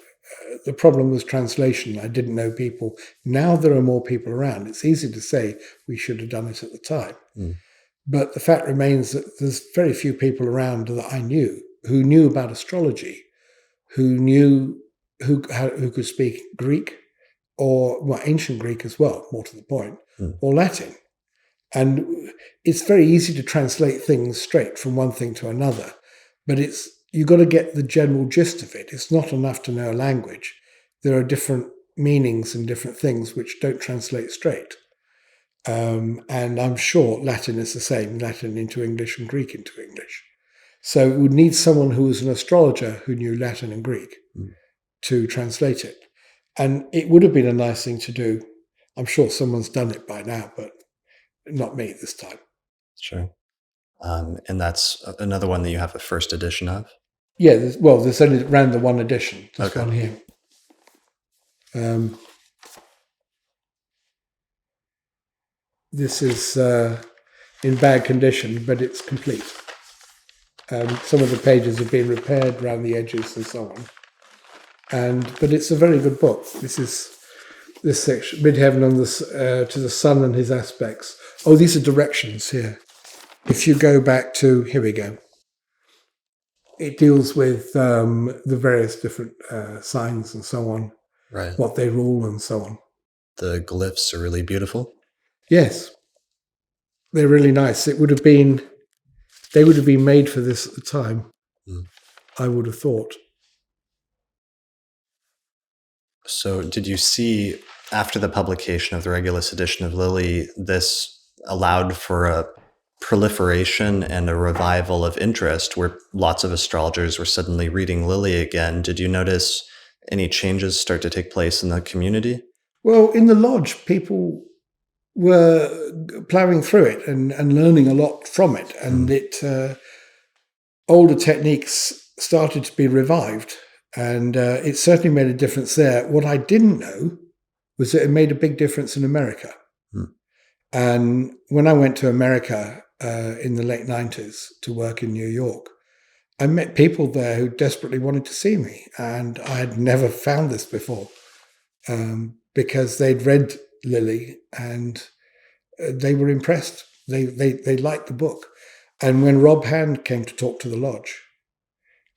the problem was translation. I didn't know people. Now there are more people around. It's easy to say we should have done it at the time.
Mm.
But the fact remains that there's very few people around that I knew who knew about astrology, who could speak Greek or ancient Greek as well, more to the point, or Latin. And it's very easy to translate things straight from one thing to another, but you've got to get the general gist of it. It's not enough to know a language. There are different meanings and different things which don't translate straight. And I'm sure Latin is the same, Latin into English and Greek into English. So it would need someone who was an astrologer who knew Latin and Greek to translate it. And it would have been a nice thing to do. I'm sure someone's done it by now, but not me this time.
Sure. And that's another one that you have a first edition of?
Yeah, there's only around the one edition, this one here. This is in bad condition, but it's complete. Some of the pages have been repaired around the edges and so on. But it's a very good book. This is this section, Midheaven on to the sun and his aspects. Oh, these are directions here. If you go back to, here we go. It deals with the various different signs and so on,
Right.
what they rule and so on.
The glyphs are really beautiful.
Yes, they're really nice. They would have been made for this at the time, I would have thought.
So did you see, after the publication of the Regulus edition of Lilly, this allowed for a proliferation and a revival of interest where lots of astrologers were suddenly reading Lilly again? Did you notice any changes start to take place in the community?
Well, in the lodge, people were ploughing through it and learning a lot from it. And older techniques started to be revived. And it certainly made a difference there. What I didn't know was that it made a big difference in America. And when I went to America in the late 90s to work in New York, I met people there who desperately wanted to see me. And I had never found this before because they'd read Lilly and they were impressed. They liked the book. And when Rob Hand came to talk to the lodge,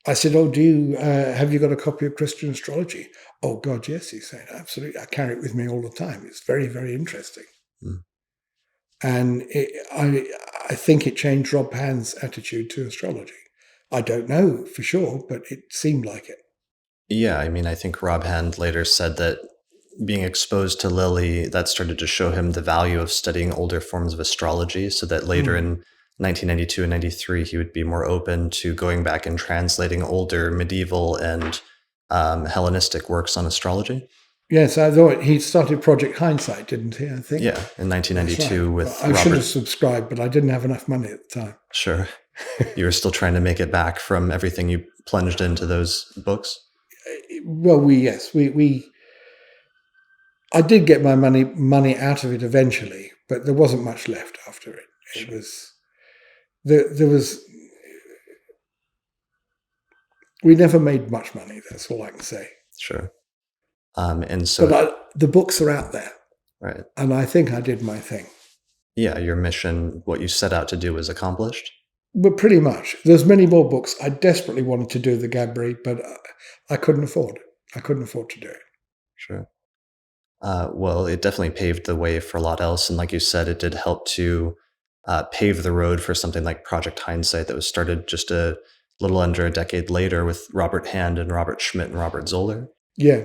I said, "Oh, have you got a copy of Christian Astrology?" "Oh, God, yes," he said. "Absolutely. I carry it with me all the time. It's very, very interesting." And I think it changed Rob Hand's attitude to astrology. I don't know for sure, but it seemed like it.
Yeah, I mean, I think Rob Hand later said that being exposed to Lilly, that started to show him the value of studying older forms of astrology, so that later
Mm.
in 1992 and 93, he would be more open to going back and translating older medieval and Hellenistic works on astrology.
Yes, I thought he started Project Hindsight, didn't he? I think
Yeah, in
that's right.
1992
Well,
with
I should have
Robert.
subscribed, but I didn't have enough money at the time.
Sure. You were still trying to make it back from everything you plunged into those books?
Well, we I did get my money out of it eventually, but there wasn't much left after it. It
Sure.
was there was we never made much money. That's all I can say.
Sure. And
But
so,
the books are out there,
right.
and I think I did my thing.
Yeah, your mission, what you set out to do, was accomplished.
But pretty much, there's many more books. I desperately wanted to do the Gabri, but I couldn't afford it. I couldn't afford to do it.
Sure. Well, it definitely paved the way for a lot else. And like you said, it did help to pave the road for something like Project Hindsight that was started just a little under a decade later with Robert Hand and Robert Schmidt and Robert Zoller.
Yeah,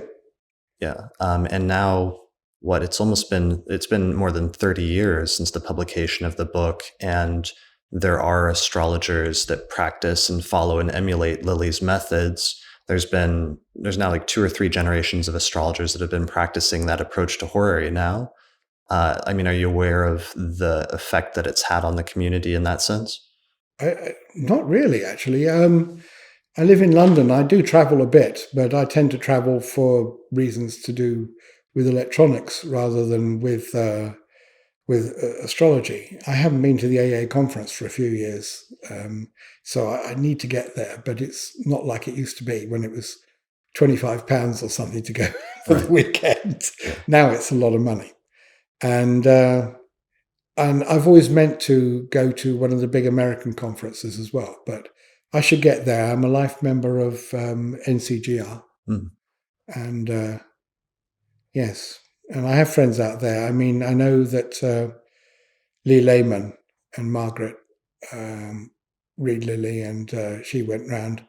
Yeah. And now it's been more than 30 years since the publication of the book. And there are astrologers that practice and follow and emulate Lilly's methods. There's now like two or three generations of astrologers that have been practicing that approach to horary now. I mean, are you aware of the effect that it's had on the community in that sense?
not really actually. I live in London. I do travel a bit, but I tend to travel for reasons to do with electronics rather than with astrology. I haven't been to the AA conference for a few years, so I need to get there. But it's not like it used to be when it was £25 or something to go for the
Right.
weekend.
Yeah.
Now it's a lot of money, and I've always meant to go to one of the big American conferences as well. But I should get there. I'm a life member of NCGR,
Mm.
and yes, and I have friends out there. I mean, I know that Lee Lehman and Margaret read Lilly, and she went round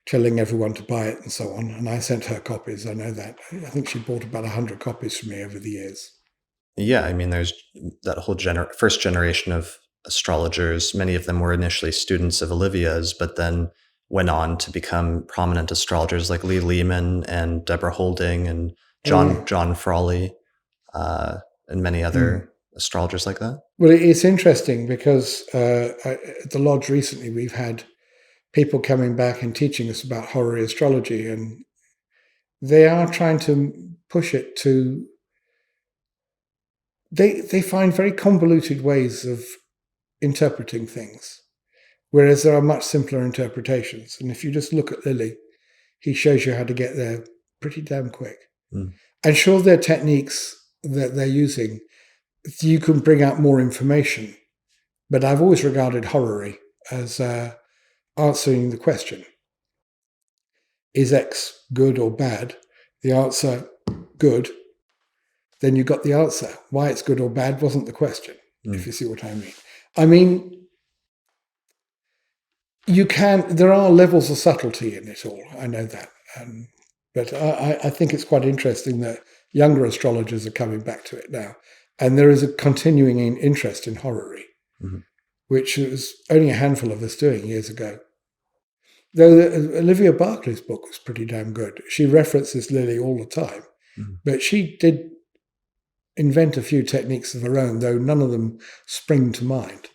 telling everyone to buy it and so on. And I sent her copies. I know that. I think she bought about 100 copies from me over the years.
Yeah, I mean, there's that whole first generation of astrologers. Many of them were initially students of Olivia's, but then went on to become prominent astrologers like Lee Lehman and Deborah Holding and
Oh yeah.
John Frawley, and many
Mm.
other astrologers like that.
Well, it's interesting because at the lodge recently we've had people coming back and teaching us about horary astrology, and they are trying to push it to. They find very convoluted ways of interpreting things, whereas there are much simpler interpretations. And if you just look at Lilly, he shows you how to get there pretty damn quick.
Mm.
And sure, their techniques that they're using, you can bring out more information. But I've always regarded horary as answering the question, is X good or bad? The answer, good. Then you got the answer. Why it's good or bad wasn't the question, if
Mm.
you see what I mean. I mean, there are levels of subtlety in it all. I know that. But I think it's quite interesting that younger astrologers are coming back to it now. And there is a continuing interest in horary,
Mhm.
which was only a handful of us doing years ago. Though Olivia Barclay's book was pretty damn good. She references Lilly all the time.
Mhm.
But she did invent a few techniques of her own, though none of them spring to mind.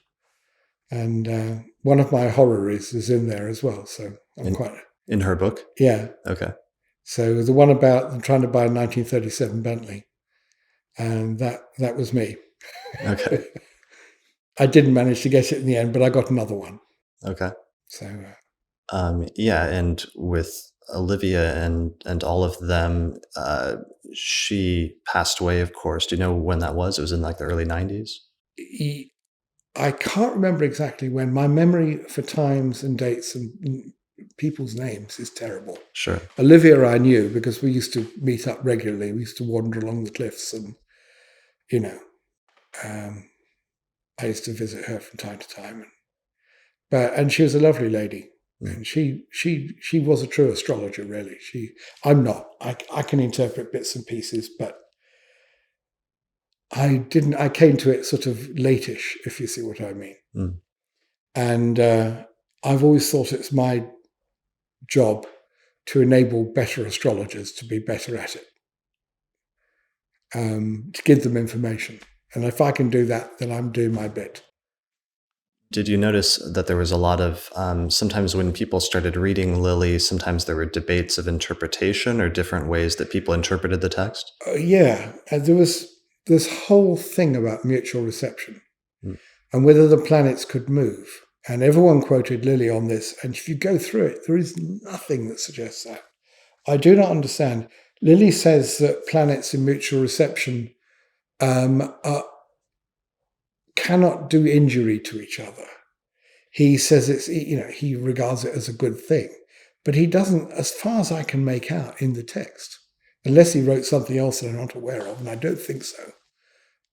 And one of my horaries is in there as well. So I'm
In
quite,
in her book?
yeah.
Okay.
So the one about them trying to buy a 1937 Bentley, and that was me.
Okay.
I didn't manage to get it in the end, but I got another one.
Okay.
So
Yeah, and with Olivia and all of them, she passed away, of course. Do you know when that was? It was in like the early 90s?
I can't remember exactly when. My memory for times and dates and people's names is terrible.
Sure.
Olivia I knew because we used to meet up regularly. We used to wander along the cliffs, and you know, I used to visit her from time to time. And she was a lovely lady. And she was a true astrologer, really. I'm not. I can interpret bits and pieces, but I came to it sort of latish, if you see what I mean.
Mm.
And I've always thought it's my job to enable better astrologers to be better at it, to give them information. And if I can do that, then I'm doing my bit.
Did you notice that there was a lot of, sometimes when people started reading Lilly, sometimes there were debates of interpretation or different ways that people interpreted the text?
Yeah, there was this whole thing about mutual reception
Mm.
and whether the planets could move. And everyone quoted Lilly on this. And if you go through it, there is nothing that suggests that. I do not understand. Lilly says that planets in mutual reception cannot do injury to each other. He says he regards it as a good thing, but he doesn't, as far as I can make out in the text, unless he wrote something else that I'm not aware of, and I don't think so.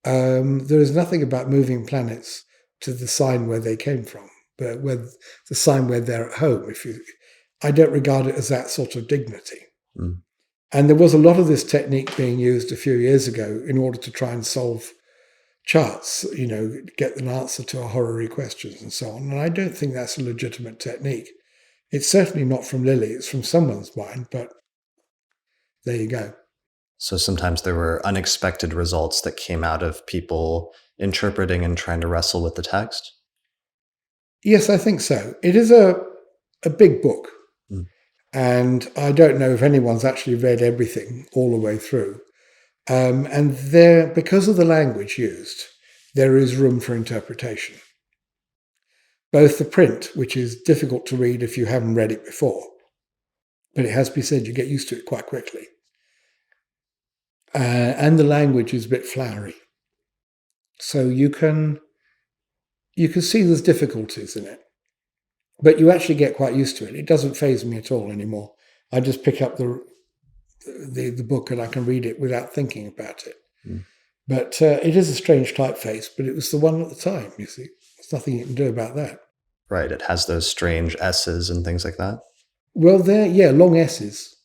There is nothing about moving planets to the sign where they came from, but where the sign where they're at home. I don't regard it as that sort of dignity.
Mm.
And there was a lot of this technique being used a few years ago in order to try and solve charts, get an answer to a horary questions and so on. And I don't think that's a legitimate technique. It's certainly not from Lilly. It's from someone's mind, but there you go.
So sometimes there were unexpected results that came out of people interpreting and trying to wrestle with the text?
Yes, I think so. It is a big book.
Mm.
And I don't know if anyone's actually read everything all the way through. And there, because of the language used, there is room for interpretation. Both the print, which is difficult to read if you haven't read it before, but it has to be said you get used to it quite quickly. And the language is a bit flowery. So you can see there's difficulties in it, but you actually get quite used to it. It doesn't faze me at all anymore. I just pick up the book and I can read it without thinking about it. Mm. But it is a strange typeface, but it was the one at the time, you see. There's nothing you can do about that.
Right, it has those strange S's and things like that?
Well, long S's.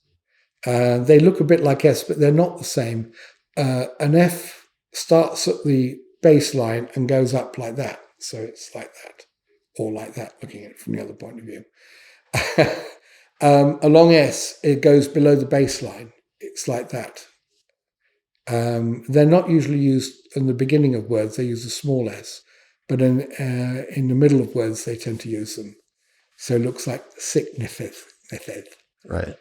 They look a bit like S, but they're not the same. An F starts at the baseline and goes up like that. So it's like that, or like that, looking at it from the other point of view. A long S, it goes below the baseline. It's like that. They're not usually used in the beginning of words. They use a small s, but in the middle of words, they tend to use them. So it looks like sicknesseth.
Right.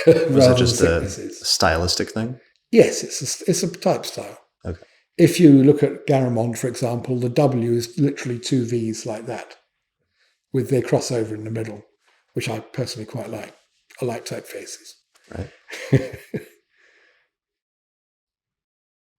Was it just a stylistic thing?
Yes, it's a type style.
Okay.
If you look at Garamond, for example, the W is literally two V's like that, with their crossover in the middle, which I personally quite like. I like typefaces.
Right.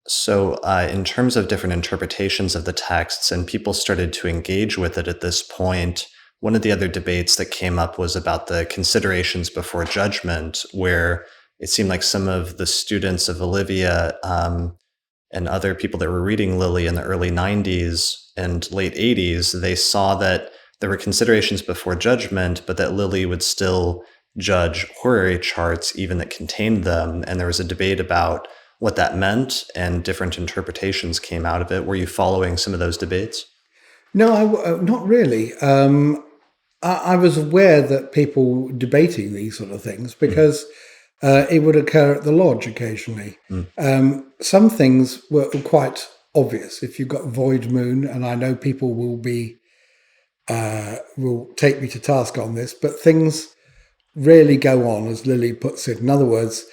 So in terms of different interpretations of the texts, and people started to engage with it at this point, one of the other debates that came up was about the considerations before judgment, where it seemed like some of the students of Olivia and other people that were reading Lilly in the early 90s and late 80s, they saw that there were considerations before judgment, but that Lilly would still judge horary charts even that contained them. And there was a debate about what that meant, and different interpretations came out of it. Were you following some of those debates?
No, not really. I was aware that people were debating these sort of things because it would occur at the lodge occasionally. Some things were quite obvious. If you've got void moon, and I know people will take me to task on this, but things rarely go on, as Lilly puts it. In other words,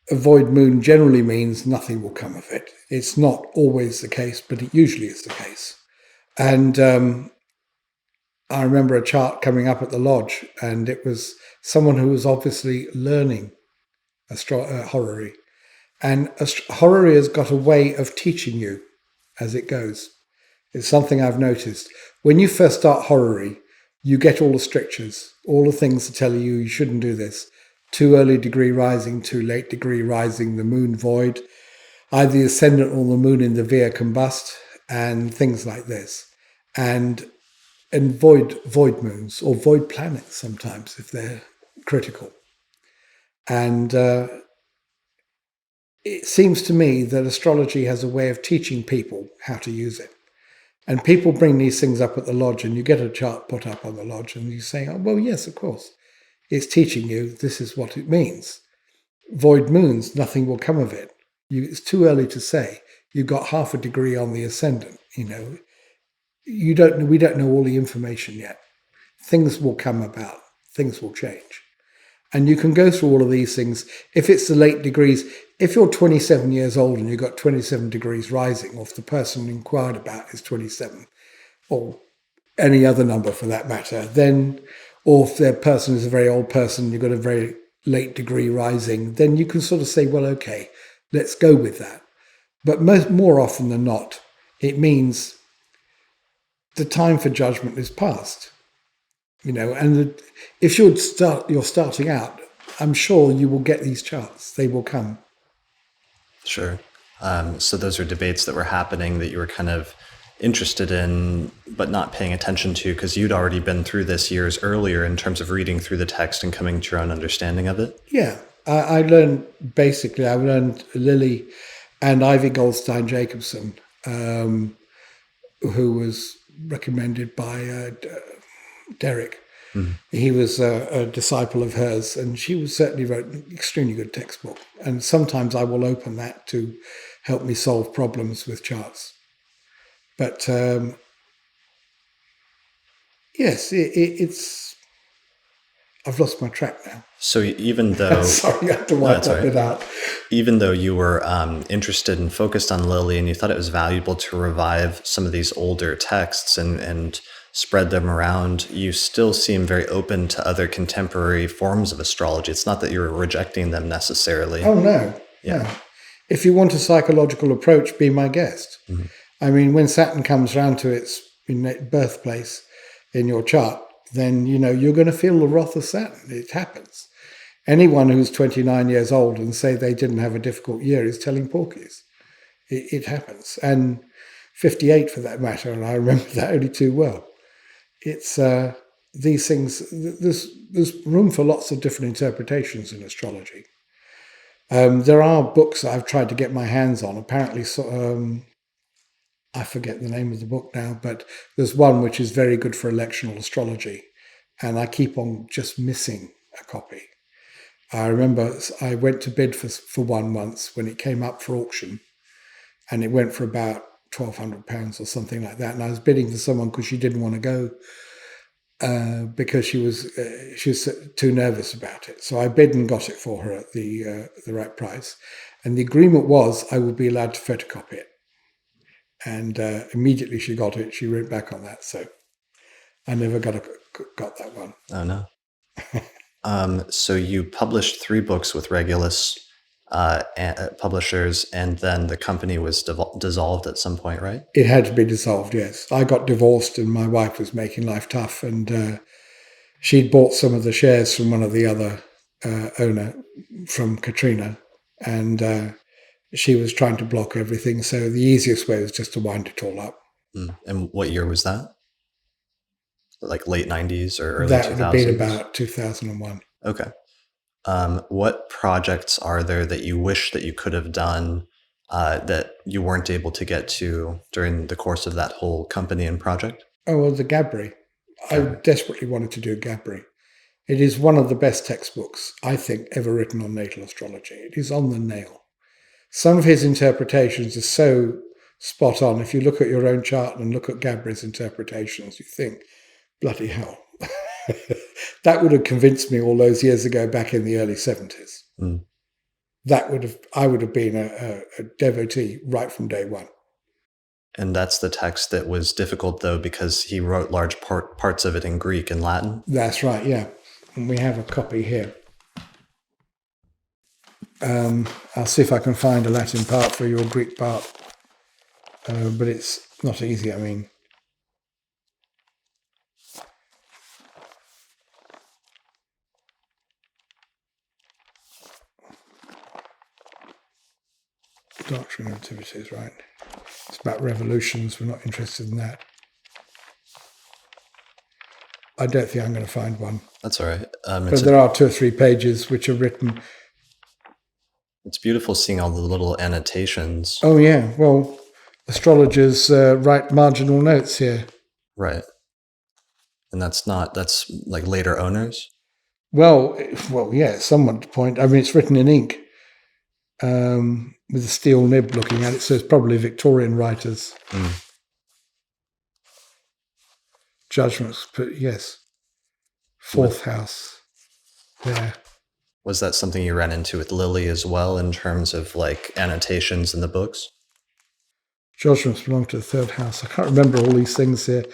a void moon generally means nothing will come of it. It's not always the case, but it usually is the case. And I remember a chart coming up at the lodge, and it was someone who was obviously learning horary. And horary has got a way of teaching you as it goes. It's something I've noticed. When you first start horary, you get all the strictures, all the things to tell you shouldn't do this. Too early degree rising, too late degree rising, the moon void, either the ascendant or the moon in the via combust, and things like this. And and void moons or void planets sometimes if they're critical. And it seems to me that astrology has a way of teaching people how to use it. And people bring these things up at the lodge, and you get a chart put up on the lodge, and you say, oh, well, yes, of course. It's teaching you this is what it means. Void moons, nothing will come of it. It's too early to say. You've got half a degree on the ascendant. We don't know all the information yet. Things will come about. Things will change. And you can go through all of these things. If it's the late degrees, if you're 27 years old and you've got 27 degrees rising, or if the person inquired about is 27, or any other number for that matter, then, or if their person is a very old person, you've got a very late degree rising, then you can sort of say, well, okay, let's go with that. But more often than not, it means the time for judgment is past. And if you're starting out, I'm sure you will get these charts. They will come.
Sure. So those are debates that were happening that you were kind of interested in, but not paying attention to because you'd already been through this years earlier in terms of reading through the text and coming to your own understanding of it?
Yeah. I learned Lilly and Ivy Goldstein Jacobson, who was recommended by Derek. Mm-hmm. He was a disciple of hers, and she certainly wrote an extremely good textbook. And sometimes I will open that to help me solve problems with charts. But yes, it's. I've lost my track now.
So even though
sorry, I have to wipe that bit out.
Even though you were interested and focused on Lilly, and you thought it was valuable to revive some of these older texts and spread them around, you still seem very open to other contemporary forms of astrology. It's not that you're rejecting them necessarily.
Oh, no.
Yeah.
No. If you want a psychological approach, be my guest. Mm-hmm. I mean, when Saturn comes round to its birthplace in your chart, then, you're going to feel the wrath of Saturn. It happens. Anyone who's 29 years old and say they didn't have a difficult year is telling porkies. It happens. And 58 for that matter, and I remember that only too well. It's these things, there's room for lots of different interpretations in astrology. There are books that I've tried to get my hands on. Apparently, I forget the name of the book now, but there's one which is very good for electional astrology, and I keep on just missing a copy. I remember I went to bid for one once when it came up for auction, and it went for about £1,200 or something like that. And I was bidding for someone because she didn't want to go because she was too nervous about it. So I bid and got it for her at the right price. And the agreement was I would be allowed to photocopy it. And immediately she got it. She wrote back on that. So I never got that one.
Oh, no. So you published 3 books with Regulus publishers, and then the company was dissolved at some point, right?
It had to be dissolved, yes. I got divorced and my wife was making life tough, and she'd bought some of the shares from one of the other owner, from Katrina, and she was trying to block everything. So the easiest way was just to wind it all up.
And what year was that? Like late 90s or early 2000s?
That would have been about 2001.
Okay. What projects are there that you wish that you could have done that you weren't able to get to during the course of that whole company and project?
Oh, well, the Gabri. I desperately wanted to do Gabri. It is one of the best textbooks, I think, ever written on natal astrology. It is on the nail. Some of his interpretations are so spot on. If you look at your own chart and look at Gabri's interpretations, you think, bloody hell. That would have convinced me all those years ago back in the early 70s. Mm. I would have been a devotee right from day one.
And that's the text that was difficult, though, because he wrote large parts of it in Greek and Latin?
That's right, yeah. And we have a copy here. I'll see if I can find a Latin part for your Greek part. But it's not easy, I mean. Doctrine of activities, right? It's about revolutions. We're not interested in that. I don't think I'm going to find one.
That's all right.
But there are 2 or 3 pages which are written.
It's beautiful seeing all the little annotations.
Oh, yeah. Well, astrologers write marginal notes here.
Right. And that's like later owners?
Well, yeah, somewhat to point. I mean, it's written in ink with a steel nib looking at it, so it's probably Victorian writers. Judgments, but yes. 4th house there.
Was that something you ran into with Lilly as well in terms of like annotations in the books?
Judgments belong to the 3rd house. I can't remember all these things here.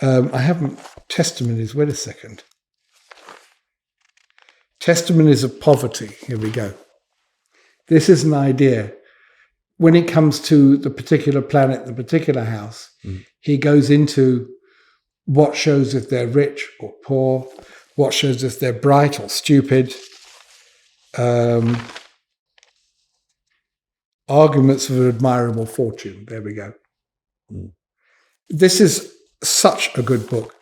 I haven't. Testimonies. Wait a second. Testimonies of poverty. Here we go. This is an idea. When it comes to the particular planet, the particular house, he goes into what shows if they're rich or poor, what shows if they're bright or stupid. Arguments of an admirable fortune. There we go. This is such a good book.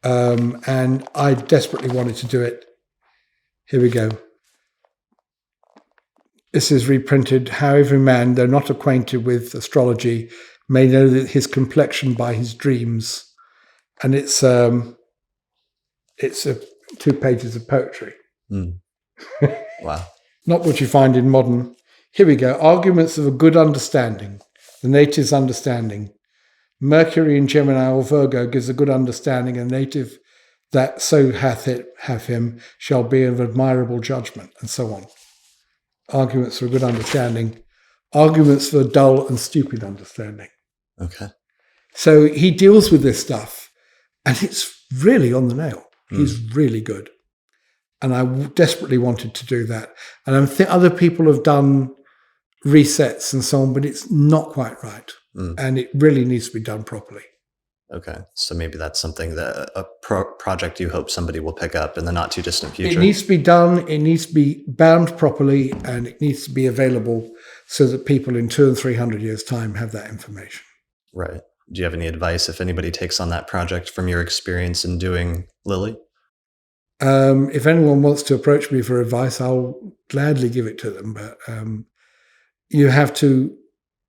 And I desperately wanted to do it. Here we go. This is reprinted. How every man, though not acquainted with astrology, may know that his complexion by his dreams. And it's 2 pages of poetry.
Wow.
Not what you find in modern. Here we go. Arguments of a good understanding. The native's understanding. Mercury in Gemini or Virgo gives a good understanding, and native that so hath him shall be of admirable judgment, and so on. Arguments for a good understanding. Arguments for a dull and stupid understanding.
Okay.
So he deals with this stuff, and it's really on the nail. He's really good. And I desperately wanted to do that. And I think other people have done resets and so on, but it's not quite right. And it really needs to be done properly.
Okay. So maybe that's something that a project you hope somebody will pick up in the not too distant future.
It needs to be done. It needs to be bound properly, and it needs to be available so that people in 200 and 300 years' time have that information.
Right. Do you have any advice if anybody takes on that project from your experience in doing Lilly?
If anyone wants to approach me for advice, I'll gladly give it to them. But you have to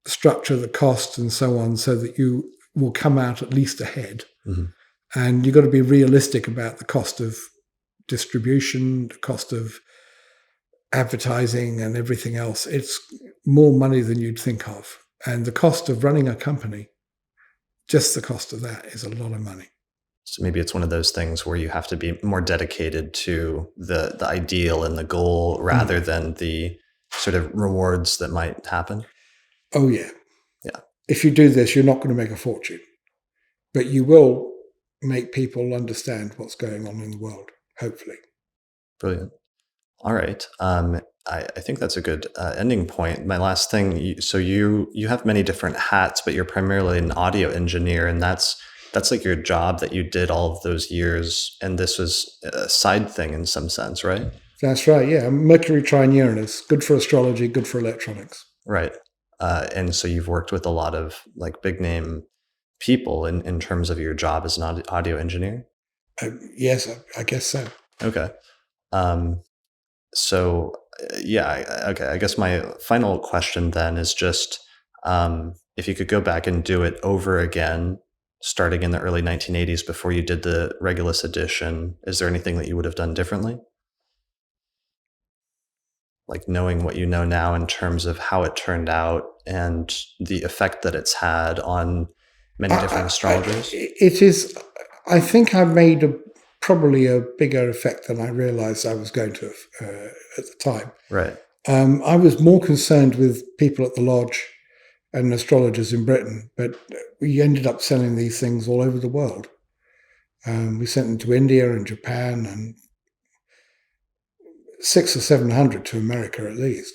structure the cost and so on so that you will come out at least ahead. And you've got to be realistic about the cost of distribution, the cost of advertising and everything else. It's more money than you'd think of. And the cost of running a company, just the cost of that is a lot of money.
So maybe it's one of those things where you have to be more dedicated to the ideal and the goal rather than the sort of rewards that might happen.
Oh, yeah.
Yeah.
If you do this, you're not going to make a fortune, but you will make people understand what's going on in the world, hopefully.
Brilliant. All right. I think that's a good ending point. My last thing, you have many different hats, but you're primarily an audio engineer, and that's like your job that you did all of those years, and this was a side thing in some sense, right?
That's right, yeah. Mercury trine Uranus, good for astrology, good for electronics.
Right. And so you've worked with a lot of like big name people in terms of your job as an audio engineer?
Yes, I guess so.
Okay. So okay. I guess my final question then is just if you could go back and do it over again, starting in the early 1980s before you did the Regulus edition, is there anything that you would have done differently? Like knowing what you know now in terms of how it turned out and the effect that it's had on many different astrologers?
It is, I think I made probably a bigger effect than I realized I was going to at the time.
Right.
I was more concerned with people at the lodge and astrologers in Britain, but we ended up selling these things all over the world. We sent them to India and Japan and 600 or 700 to America at least.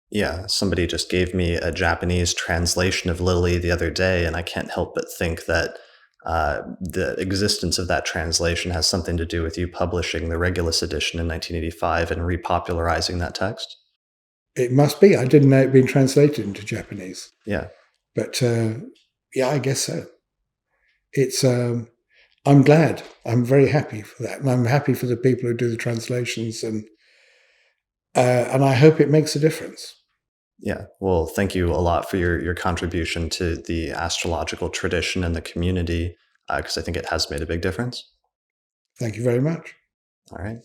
Yeah, somebody just gave me a Japanese translation of Lilly the other day, and I can't help but think that the existence of that translation has something to do with you publishing the Regulus edition in 1985 and re-popularizing that text.
It must be. I didn't know it had been translated into Japanese.
Yeah.
But yeah, I guess so. It's I'm glad. I'm very happy for that, and I'm happy for the people who do the translations, and I hope it makes a difference.
Yeah. Well, thank you a lot for your contribution to the astrological tradition and the community, because I think it has made a big difference.
Thank you very much.
All right.